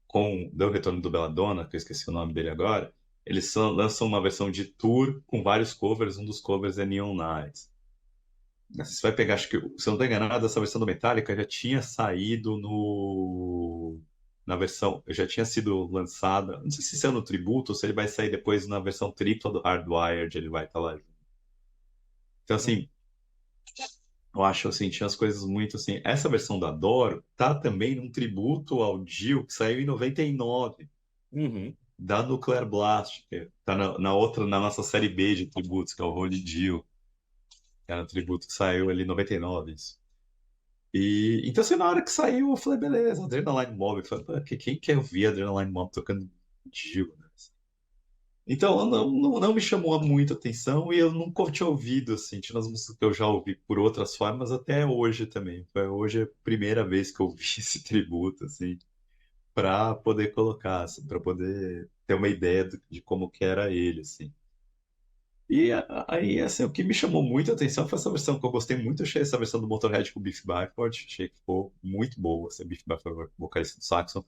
com Deu Retorno do Belladonna, que eu esqueci o nome dele agora, eles lançam uma versão de tour com vários covers, um dos covers é Neon Knights. Você vai pegar, acho que, se eu não estou enganado, essa versão do Metallica já tinha saído no na versão, já tinha sido lançada, não sei se saiu no tributo ou se ele vai sair depois na versão tripla do Hardwired, ele vai estar lá. Então, assim, eu acho assim, tinha as coisas muito assim. Essa versão da Doro tá também num tributo ao Dio que saiu em 99. Uhum. da Nuclear Blast, que tá na nossa série B de tributos, que é o Holy Dill, que era um tributo que saiu ali em 99. Isso. E então, assim, na hora que saiu, eu falei, beleza, Adrenaline Mob. Eu falei, pô, quem quer ouvir Adrenaline Mob tocando Dill, né? Então, não me chamou muita atenção e eu nunca tinha ouvido, assim, tinha umas músicas que eu já ouvi por outras formas até hoje também. Hoje é a primeira vez que eu ouvi esse tributo, assim, para poder colocar, assim, para poder ter uma ideia de como que era ele, assim. E aí, assim, o que me chamou muita atenção foi essa versão que eu gostei muito, achei essa versão do Motorhead com o Biff Byford, achei que ficou muito boa, assim, Biff Byford, vocalista do Saxon.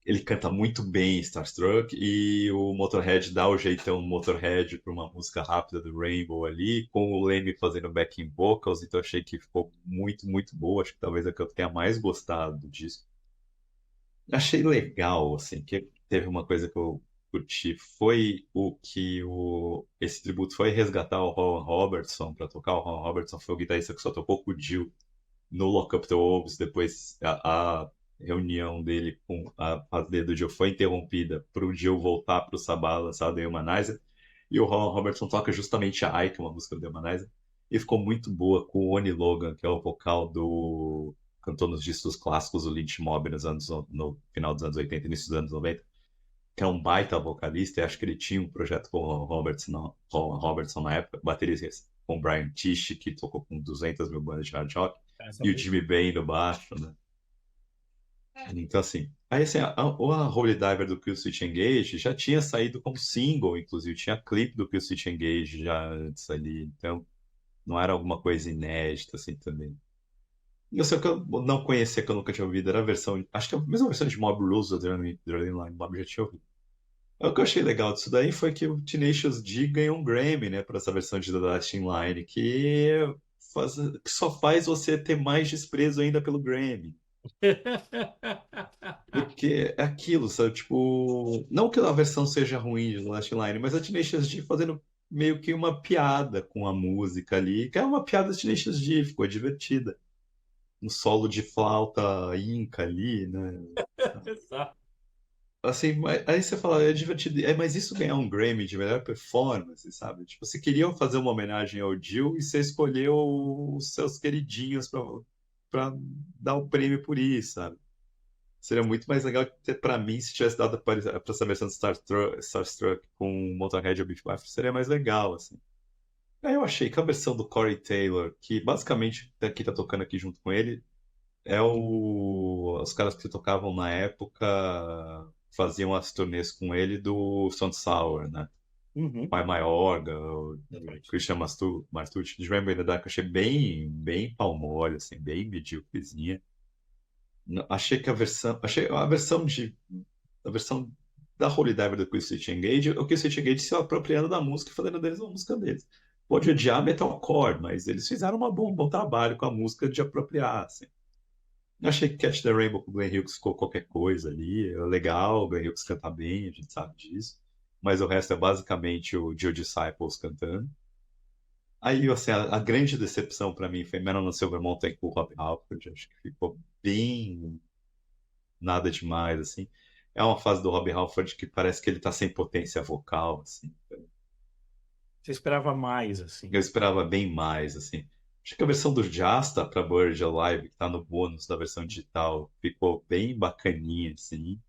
Ele canta muito bem Starstruck e o Motorhead dá o jeitão do Motorhead para uma música rápida do Rainbow ali, com o Lemmy fazendo backing vocals, então achei que ficou muito, muito boa, acho que talvez é a que eu tenha mais gostado do disco. Achei legal, assim, que teve uma coisa que eu curti, foi o que esse tributo foi resgatar o Rowan Robertson para tocar. O Rowan Robertson foi o guitarrista que só tocou com o Dio no Lock Up the Wolves. Depois a reunião dele com a parceria do Dio foi interrompida para o Dio voltar para o Sabá lançar The Humanizer. E o Rowan Robertson toca justamente a I, que é uma música do The Humanizer. E ficou muito boa com o Oni Logan, que é o vocal do cantou nos discos clássicos do Lynch Mob no final dos anos 80 e início dos anos 90, que é um baita vocalista, e acho que ele tinha um projeto com o Robertson na época, baterista com o Brian Tish, que tocou com 200 mil bandas de hard rock, Essa e o foi. Jimmy Bain no baixo, né? Então, assim, aí, assim, a Holy Diver do Kill Switch Engage já tinha saído como single, inclusive, tinha clipe do Kill Switch Engage já antes ali, então não era alguma coisa inédita, assim, também. E eu sei que eu não conhecia, que eu nunca tinha ouvido, era a versão. Acho que a mesma versão de Mob Rules do Adrenaline Mob eu já tinha ouvido. O que eu achei legal disso daí foi que o Tenacious D ganhou um Grammy, né, por essa versão de The Last in Line, que só faz você ter mais desprezo ainda pelo Grammy. Porque é aquilo, sabe? Tipo, não que a versão seja ruim de The Last in Line, mas a Tenacious D fazendo meio que uma piada com a música ali, que é uma piada de Tenacious D, ficou divertida. Um solo de flauta inca ali, né? Exato. Assim, aí você fala, é divertido, mas isso ganhar um Grammy de melhor performance, sabe? Tipo, você queria fazer uma homenagem ao Dio e você escolheu os seus queridinhos pra dar o prêmio por isso, sabe? Seria muito mais legal que, pra mim, se tivesse dado pra essa versão de Starstruck com Motorhead ou Beef Bife, seria mais legal, assim. Aí eu achei que a versão do Corey Taylor, que basicamente aqui tá tocando aqui junto com ele, os caras que tocavam na época faziam as turnês com ele do Sound Sour, né? Uhum. Pai Mayorga, o Christian Martucci, de Rainbow in the Dark, eu achei bem, bem palmole, assim, bem medíocrezinha. Achei que achei a versão da Holy Diver do Kill Switch Engage, o Kill Switch Engage se apropriando da música e fazendo deles uma música deles. Pode odiar metalcore, mas eles fizeram um bom trabalho com a música de apropriar, assim. Eu achei que Catch the Rainbow com o Glenn Hughes ficou qualquer coisa ali. É legal, o Glenn Hughes canta bem, a gente sabe disso. Mas o resto é basicamente o Joe Disciples cantando. Aí, assim, a grande decepção para mim foi Man on the Silver Mountain com o Rob Halford. Acho que ficou bem nada demais, assim. É uma fase do Rob Halford que parece que ele tá sem potência vocal, assim. Você esperava mais, Eu assim. esperava bem mais, assim. Acho que a versão do Jasta para Bird Alive, que tá no bônus da versão digital, ficou bem bacaninha, assim.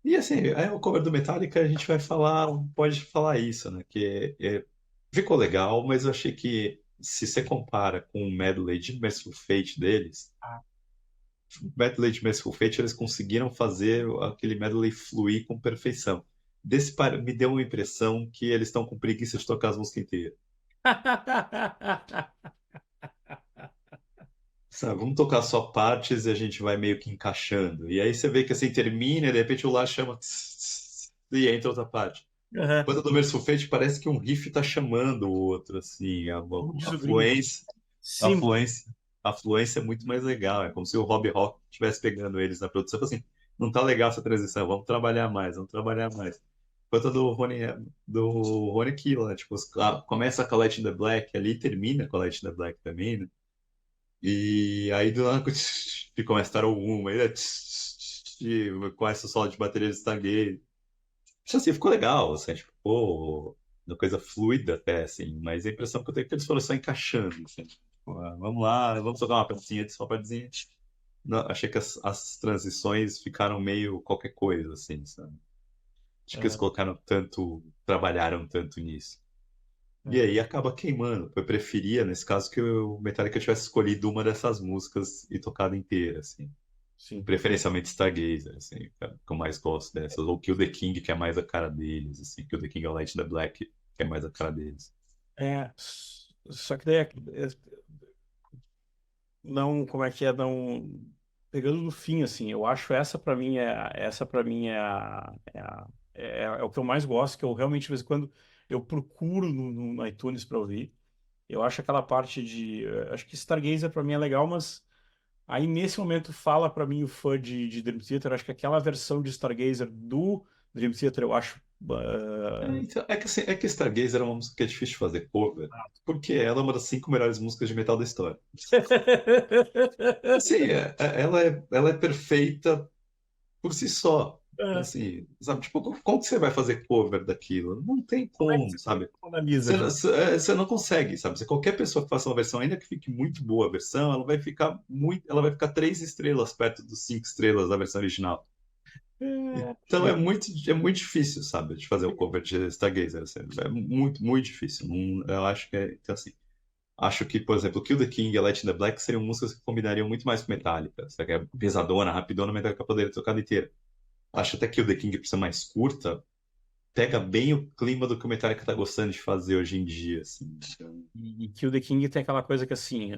E assim, é o cover do Metallica, a gente vai falar, pode falar isso, né? Ficou legal, mas eu achei que se você compara com o medley de Merciful Fate deles, Ah. o medley de Merciful Fate eles conseguiram fazer aquele medley fluir com perfeição. Me deu uma impressão que eles estão com preguiça de tocar as músicas inteiras. Sabe, vamos tocar só partes e a gente vai meio que encaixando. E aí você vê que assim termina, e de repente o Lá chama e entra outra parte. Aham. Coisa do Merciful Fate parece que um riff tá chamando o outro, assim, Como diz a o gringo. fluência, a Sim. fluência, a fluência é muito mais legal. É como se o Rob Rock estivesse pegando eles na produção, assim, não tá legal essa transição, vamos trabalhar mais, vamos trabalhar mais. Quanto do Ronnie Kill, né? Tipo, começa com a Light in the Black ali, termina com a Light in the Black também, né? E aí do nada começa a estar uma, aí, com essa solo de bateria de Stargate. Acho assim, ficou legal, assim, tipo, pô, uma coisa fluida até, assim, mas a impressão que eu tenho é que eles foram só encaixando, assim, tipo, vamos lá, vamos tocar uma pecinha disso, uma pecinha. Não, achei que as transições ficaram meio qualquer coisa, assim, sabe? Acho que eles É, colocaram tanto, trabalharam tanto nisso. E é, aí acaba queimando. Eu preferia, nesse caso, que o Metallica tivesse escolhido uma dessas músicas e tocado inteira, assim. sim. Preferencialmente Stargazer, assim, que eu mais gosto dessas. Ou Kill the King, que é mais a cara deles, assim. Kill the King ou Light the Black, que é mais a cara deles. Só que daí não, como é que é, não pegando no fim assim, eu acho essa para mim é o que eu mais gosto, que eu realmente de vez em quando eu procuro no iTunes para ouvir. Eu acho aquela parte acho que Stargazer para mim é legal, mas aí nesse momento fala para mim o fã de Dream Theater, acho que aquela versão de Stargazer do Dream Theater eu acho Então, assim, é que Stargazer é uma música que é difícil de fazer cover, porque ela é uma das 5 melhores músicas de metal da história. Assim, ela é perfeita por si só. Assim, sabe, tipo, como que você vai fazer cover daquilo? Não tem Como é que como, você sabe? analisa? Você não consegue, sabe? Se qualquer pessoa que faça uma versão, ainda que fique muito boa a versão, ela vai ficar 3 estrelas perto dos 5 estrelas da versão original. Então é muito difícil, sabe, de fazer o cover de Stargazer, assim. É muito, muito difícil. Eu acho que então, assim, acho que, por exemplo, Kill the King e Light in the Black seriam músicas que combinariam muito mais com Metallica. Sabe? É pesadona, rapidona, Metallica poderia tocar inteira. Acho até que o The King, por ser mais curta, pega bem o clima do que o Metallica tá gostando de fazer hoje em dia, assim. Então, E Kill the King tem aquela coisa que, assim,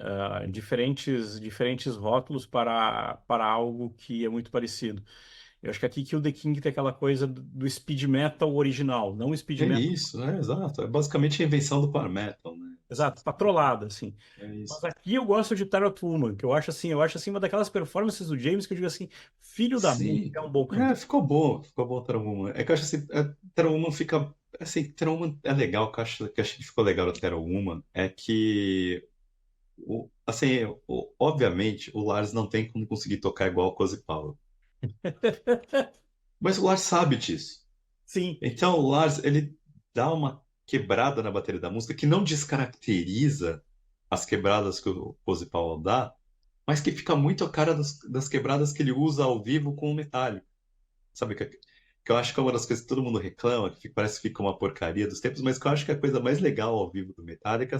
diferentes rótulos para algo que é muito parecido. Eu acho que aqui Kill the King tem aquela coisa do speed metal original, não o speed é metal, isso, né? Exato. É basicamente a invenção do power metal, né? Assim, exato, patrolada, assim. é Mas isso. aqui eu gosto de Terra Woman, que eu acho assim uma daquelas performances do James que eu digo assim, filho da mãe, Sim. é um bom cantor. Ficou bom o Terra É que eu acho assim, Terra fica, assim, Terra é legal, que eu acho que ficou legal o Terra é que, assim, obviamente, o Lars não tem como conseguir tocar igual o Cozy Powell. Mas o Lars sabe disso. Sim. Então o Lars, ele dá uma quebrada na bateria da música que não descaracteriza as quebradas que o Cozy Powell dá, mas que fica muito a cara das quebradas que ele usa ao vivo com o metálico. Sabe, que eu acho que é uma das coisas que todo mundo reclama, que parece que fica uma porcaria dos tempos, mas que eu acho que é a coisa mais legal ao vivo do Metallica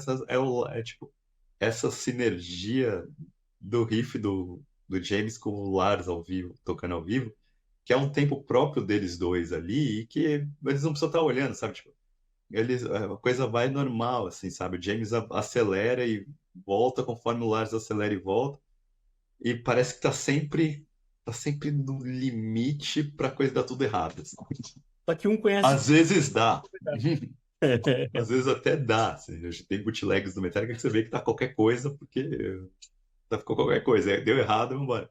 tipo, essa sinergia do riff do James com o Lars ao vivo, tocando ao vivo, que é um tempo próprio deles dois ali e que eles não precisam estar olhando, sabe? Tipo, a coisa vai normal, assim, sabe? O James acelera e volta conforme o Lars acelera e volta. E parece que tá sempre no limite pra coisa dar tudo errado, assim. Só que um conhece. Às vezes dá. Às vezes até dá. Assim. Tem bootlegs do Metallica que você vê que tá qualquer coisa, porque ficou qualquer coisa. Deu errado, vamos embora.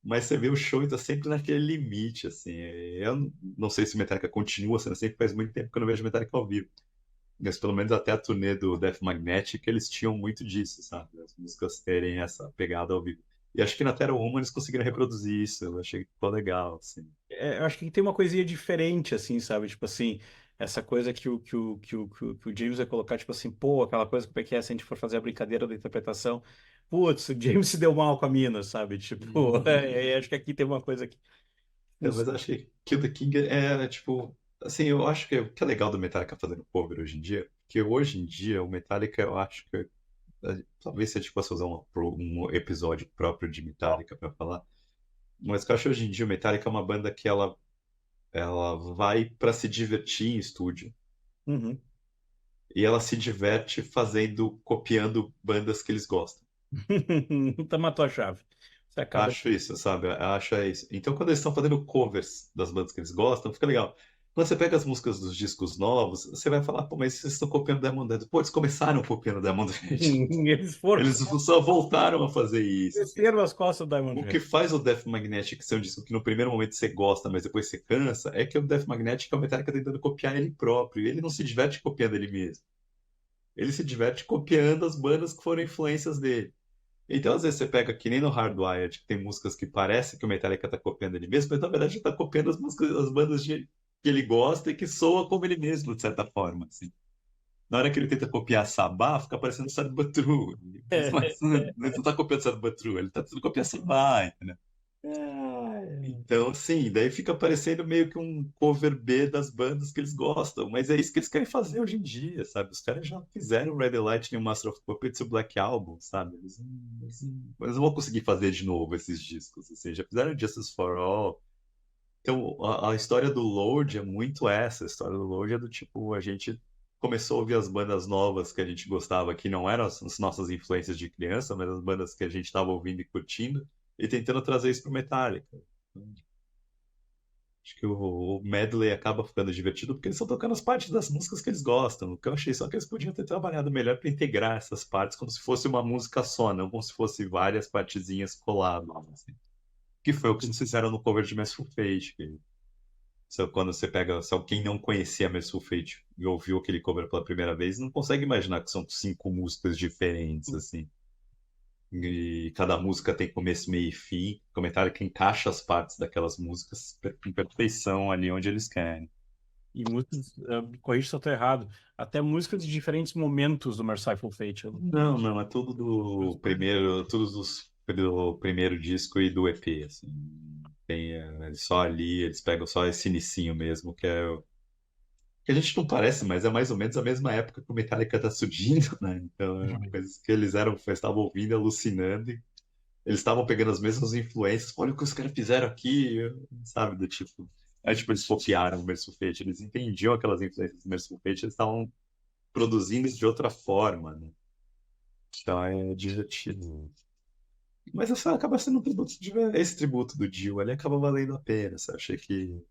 Mas você vê o show e tá sempre naquele limite, assim. Eu não sei se o Metallica continua sendo assim, porque faz muito tempo que eu não vejo Metallica ao vivo. Mas pelo menos até a turnê do Death Magnetic, eles tinham muito disso, sabe? As músicas terem essa pegada ao vivo. E acho que na Terra Uma eles conseguiram reproduzir isso. Eu achei que ficou legal, assim. Eu acho que tem uma coisinha diferente, assim, sabe? Tipo assim, essa coisa que o James vai colocar, tipo assim, pô, aquela coisa, como é que é, se a gente for fazer a brincadeira da interpretação, putz, o James se deu mal com a mina, sabe? Tipo, acho que aqui tem uma coisa que Então, mas eu acho que Kill the King tipo. Assim, eu acho que o que é legal do Metallica fazendo cover hoje em dia, que hoje em dia o Metallica, eu acho que. Talvez se a gente possa fazer um episódio próprio de Metallica para falar. Mas que eu acho que hoje em dia o Metallica é uma banda que ela vai para se divertir em estúdio. Uhum. E ela se diverte copiando bandas que eles gostam. Tá, matou a chave. Você acaba. Acho isso, sabe? Acho isso. Então, quando eles estão fazendo covers das bandas que eles gostam, fica legal. Quando você pega as músicas dos discos novos, você vai falar, pô, mas vocês estão copiando Diamond Head. Pô, eles começaram copiando Diamond Head. Eles foram, Eles só voltaram a fazer isso, assim. desceram as costas do Diamond O que Head. faz o Death Magnetic ser um disco que no primeiro momento você gosta, mas depois você cansa, é que o Death Magnetic é o Metallica tentando copiar ele próprio. E ele não se diverte copiando ele mesmo. Ele se diverte copiando as bandas que foram influências dele. Então, às vezes, você pega que nem no Hardwired, que tem músicas que parece que o Metallica tá copiando ele mesmo, mas na verdade ele tá copiando as músicas, as bandas que ele gosta e que soa como ele mesmo, de certa forma, assim. Na hora que ele tenta copiar Sabá, fica parecendo Sad But True. Mas ele não tá copiando Sad But True, ele tá tentando copiar Sabá, entendeu? Então, assim, daí fica parecendo meio que um cover B das bandas que eles gostam, mas é isso que eles querem fazer hoje em dia, sabe? Os caras já fizeram o Red Light e o Master of Puppets e o Black Album, sabe? Eles não vão conseguir fazer de novo esses discos, assim, já fizeram Justice for All. Então, a história do Load é muito essa, a história do Load é do tipo, a gente começou a ouvir as bandas novas que a gente gostava, que não eram as nossas influências de criança, mas as bandas que a gente estava ouvindo e curtindo, e tentando trazer isso pro Metallica. Acho que o medley acaba ficando divertido porque eles estão tocando as partes das músicas que eles gostam. O que eu achei só que eles podiam ter trabalhado melhor para integrar essas partes como se fosse uma música só, não como se fosse várias partezinhas coladas, assim. Que foi o que eles fizeram no cover de Merciful Fate. Quando você pega, se alguém não conhecia Merciful Fate e ouviu aquele cover pela primeira vez, não consegue imaginar que são 5 músicas diferentes, assim. E cada música tem começo, meio e fim. Comentário que encaixa as partes daquelas músicas em perfeição ali onde eles querem. E músicas, me corrija se eu tô errado, até músicas de diferentes momentos do Merciful Fate. Não, não, é tudo do primeiro, do primeiro disco e do EP, assim. Tem só ali, eles pegam só esse inicinho mesmo, que é que a gente não parece, mas é mais ou menos a mesma época que o Metallica tá surgindo, né? Então, é coisas que eles estavam ouvindo, alucinando, e eles estavam pegando as mesmas influências. Olha o que os caras fizeram aqui, sabe? Do tipo. Aí, tipo, eles copiaram o Merciful Fate, eles entendiam aquelas influências do Merciful Fate, eles estavam produzindo de outra forma, né? Então é divertido. Mas essa acaba sendo um tributo esse tributo do Dio ali acaba valendo a pena, sabe? Achei que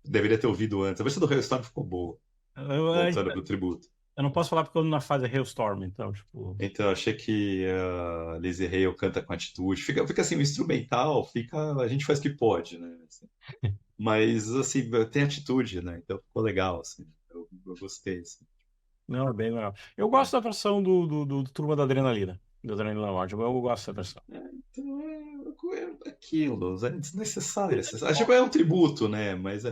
deveria ter ouvido antes. A versão do Hailstorm ficou boa, Eu, voltando pro tributo. eu não posso falar porque eu tô na fase Hailstorm, então, tipo. Então, achei que a Lizzie Hale canta com atitude. Fica assim, o instrumental, a gente faz o que pode, né? Assim. Mas, assim, tem atitude, né? Então ficou legal, assim. Eu gostei, assim. Não, é bem legal. Eu gosto da versão do Turma da Adrenalina. Do Adrenalina Lodge. Eu gosto dessa versão. Então, é aquilo, é desnecessário. Tipo, é um tributo, né? Mas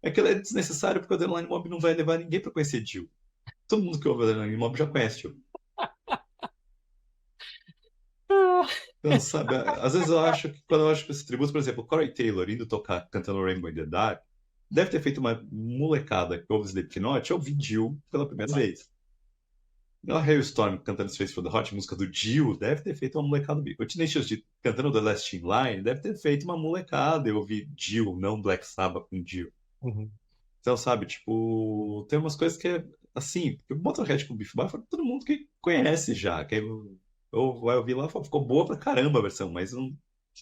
aquilo é desnecessário porque o Deadline Mob não vai levar ninguém pra conhecer Dio. Todo mundo que ouve o Deadline Mob já conhece Dio. Então, sabe, às vezes eu acho que quando eu acho que esse tributo, por exemplo, o Corey Taylor indo tocar cantando Rainbow in the Dark, deve ter feito uma molecada que ouve Slipknot, eu vi Dio pela primeira vez. O Hailstorm cantando Space for the Hot, música do Dio, deve ter feito uma molecada. O Tenacious D cantando The Last in Line, deve ter feito uma molecada. Eu ouvi Dio, não Black Sabbath com Dio. Uhum. Então, sabe, tipo, tem umas coisas que é assim, porque o Motorhead com o Biff Byford, todo mundo que conhece já, que eu vai ouvir lá, ficou boa pra caramba a versão, mas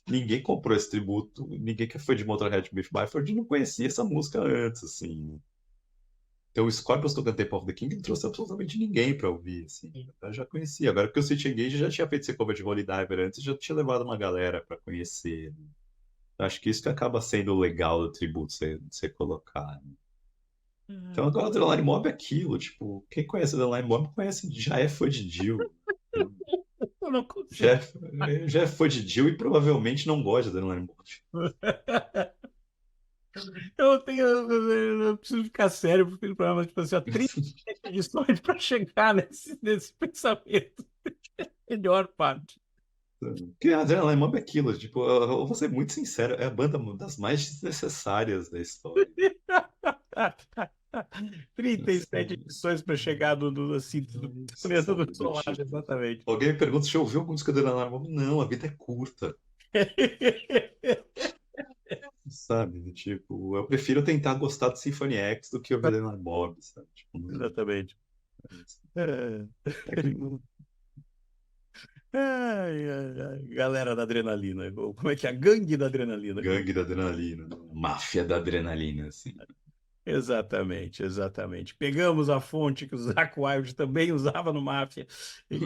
ninguém comprou esse tributo, ninguém que foi de Motorhead com Biff Byford não conhecia essa música antes, assim. Então, o Scorpions tocando Temple of the King não trouxe absolutamente ninguém pra ouvir, assim. Eu já conhecia. Agora, porque o City Engage já tinha feito esse cover de Holy Diver antes, já tinha levado uma galera pra conhecer. Acho que isso que acaba sendo o legal do tributo, você colocar, né? Então, agora o Adrenaline Mob é aquilo, tipo, quem conhece o Adrenaline Mob conhece, já é fã de Dio. Eu não Já consigo. já é fã de Dio e provavelmente não gosta de Adrenaline Mob. Eu preciso ficar sério porque o programa, tipo assim, ó, 37 edições para chegar nesse pensamento. Melhor parte. Porque a Adrenaline Mob é aquilo, tipo, eu vou ser muito sincero, é a banda das mais desnecessárias da história. 37 Assim, edições para chegar assim, do planeta do sabe, do solar, tipo. exatamente. Alguém me pergunta se eu ouvi a música da Adrenaline Mob. Não, a vida é curta, sabe? Do tipo, eu prefiro tentar gostar do Symphony X do que ouvir Adrenaline Mob, sabe? Tipo, Exatamente. É. Ai, ai, ai. Galera da adrenalina. Como é que é? A gangue da adrenalina. gangue da adrenalina, né? Máfia da adrenalina, assim. Exatamente, exatamente. Pegamos a fonte que o Zack Wilde também usava no Máfia. E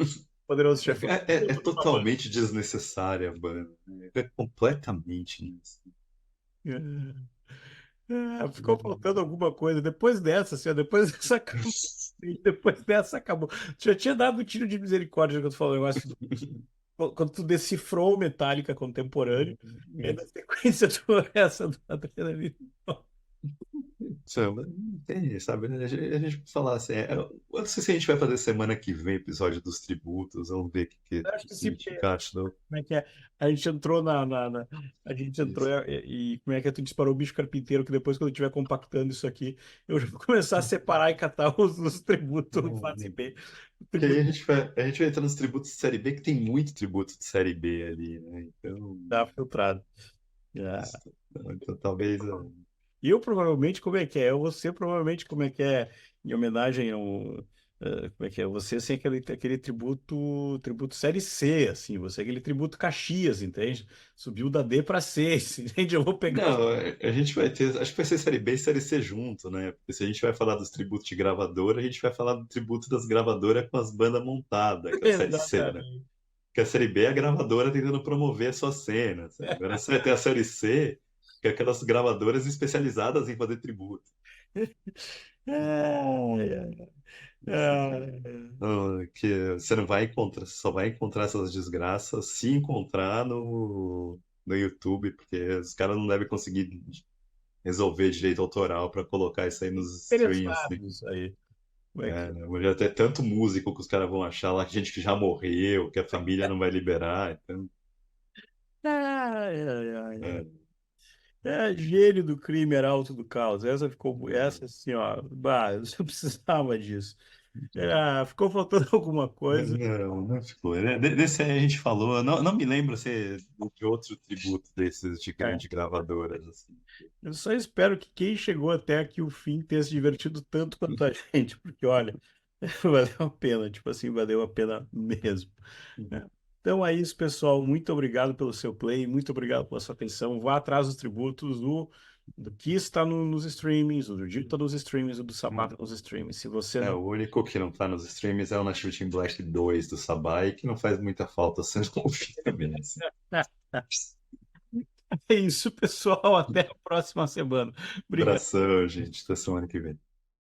Poderoso Chefão. É totalmente desnecessária a banda, né? É completamente isso. Ficou faltando alguma coisa. Depois dessa, assim, ó, depois dessa acabou. Depois dessa acabou. Já tinha dado um tiro de misericórdia quando falou o negócio. quando tu decifrou o Metallica contemporâneo, e aí na sequência tu essa do Adrenaline. Samba, entendi, sabe? A gente vai falar assim, eu não sei se a gente vai fazer semana que vem episódio dos tributos, vamos ver o Eu acho que que a sim, gente porque encaixa. como é que é? A gente entrou a gente entrou Isso. e como é que é? Tu disparou o bicho carpinteiro, que depois, quando eu estiver compactando isso aqui, eu já vou começar a separar e catar os tributos fase B. O Que aí tributo a gente vai entrar nos tributos de série B, que tem muito tributo de série B ali, né? Então, tá filtrado. Ah. então talvez. E eu provavelmente, como é que é? Você provavelmente, como é que é? Em homenagem ao. Como é que é? Você sem aquele tributo série C, assim, você aquele tributo Caxias, entende? Subiu da D para C, entende? Eu vou pegar os. Não, a gente vai ter. Acho que vai ser série B e série C junto, né? Porque se a gente vai falar dos tributos de gravadora, a gente vai falar do tributo das gravadoras com as bandas montadas, que é a série C, né? Exatamente. Que a série B é a gravadora tentando promover a sua cena. Sabe? Agora você vai ter a série C, que é aquelas gravadoras especializadas em fazer tributo. Ai, ai, ai. Que você não vai encontrar, só vai encontrar essas desgraças se encontrar no YouTube, porque os caras não devem conseguir resolver direito autoral para colocar isso aí nos streams, né? Interessado nisso aí. Como é que É, né? Já tem tanto músico que os caras vão achar lá, gente que já morreu, que a família não vai liberar. Então, ai, ai, ai, ai. é, Gênio do crime, arauto do caos. Essa ficou. Essa, assim, ó. Bah, eu só precisava disso. Ficou faltando alguma coisa. não, não ficou. Desse aí a gente falou, não me lembro se de outro tributo desses de É, grande gravadoras, assim. eu só espero que quem chegou até aqui o fim tenha se divertido tanto quanto a gente, porque olha, valeu a pena, tipo assim, valeu a pena mesmo, né? Então é isso, pessoal. Muito obrigado pelo seu play, muito obrigado pela sua atenção. Vá atrás dos tributos do Kiss está nos streamings, o do Dito está nos streamings, o do Sabata nos streamings. Se você É, não. o único que não tá nos streams é o Nashville in Black 2 do Sabai, que não faz muita falta sendo ouvido também, assim. É isso, pessoal. Até a próxima semana. Obrigado. Abração, gente. Até semana que vem.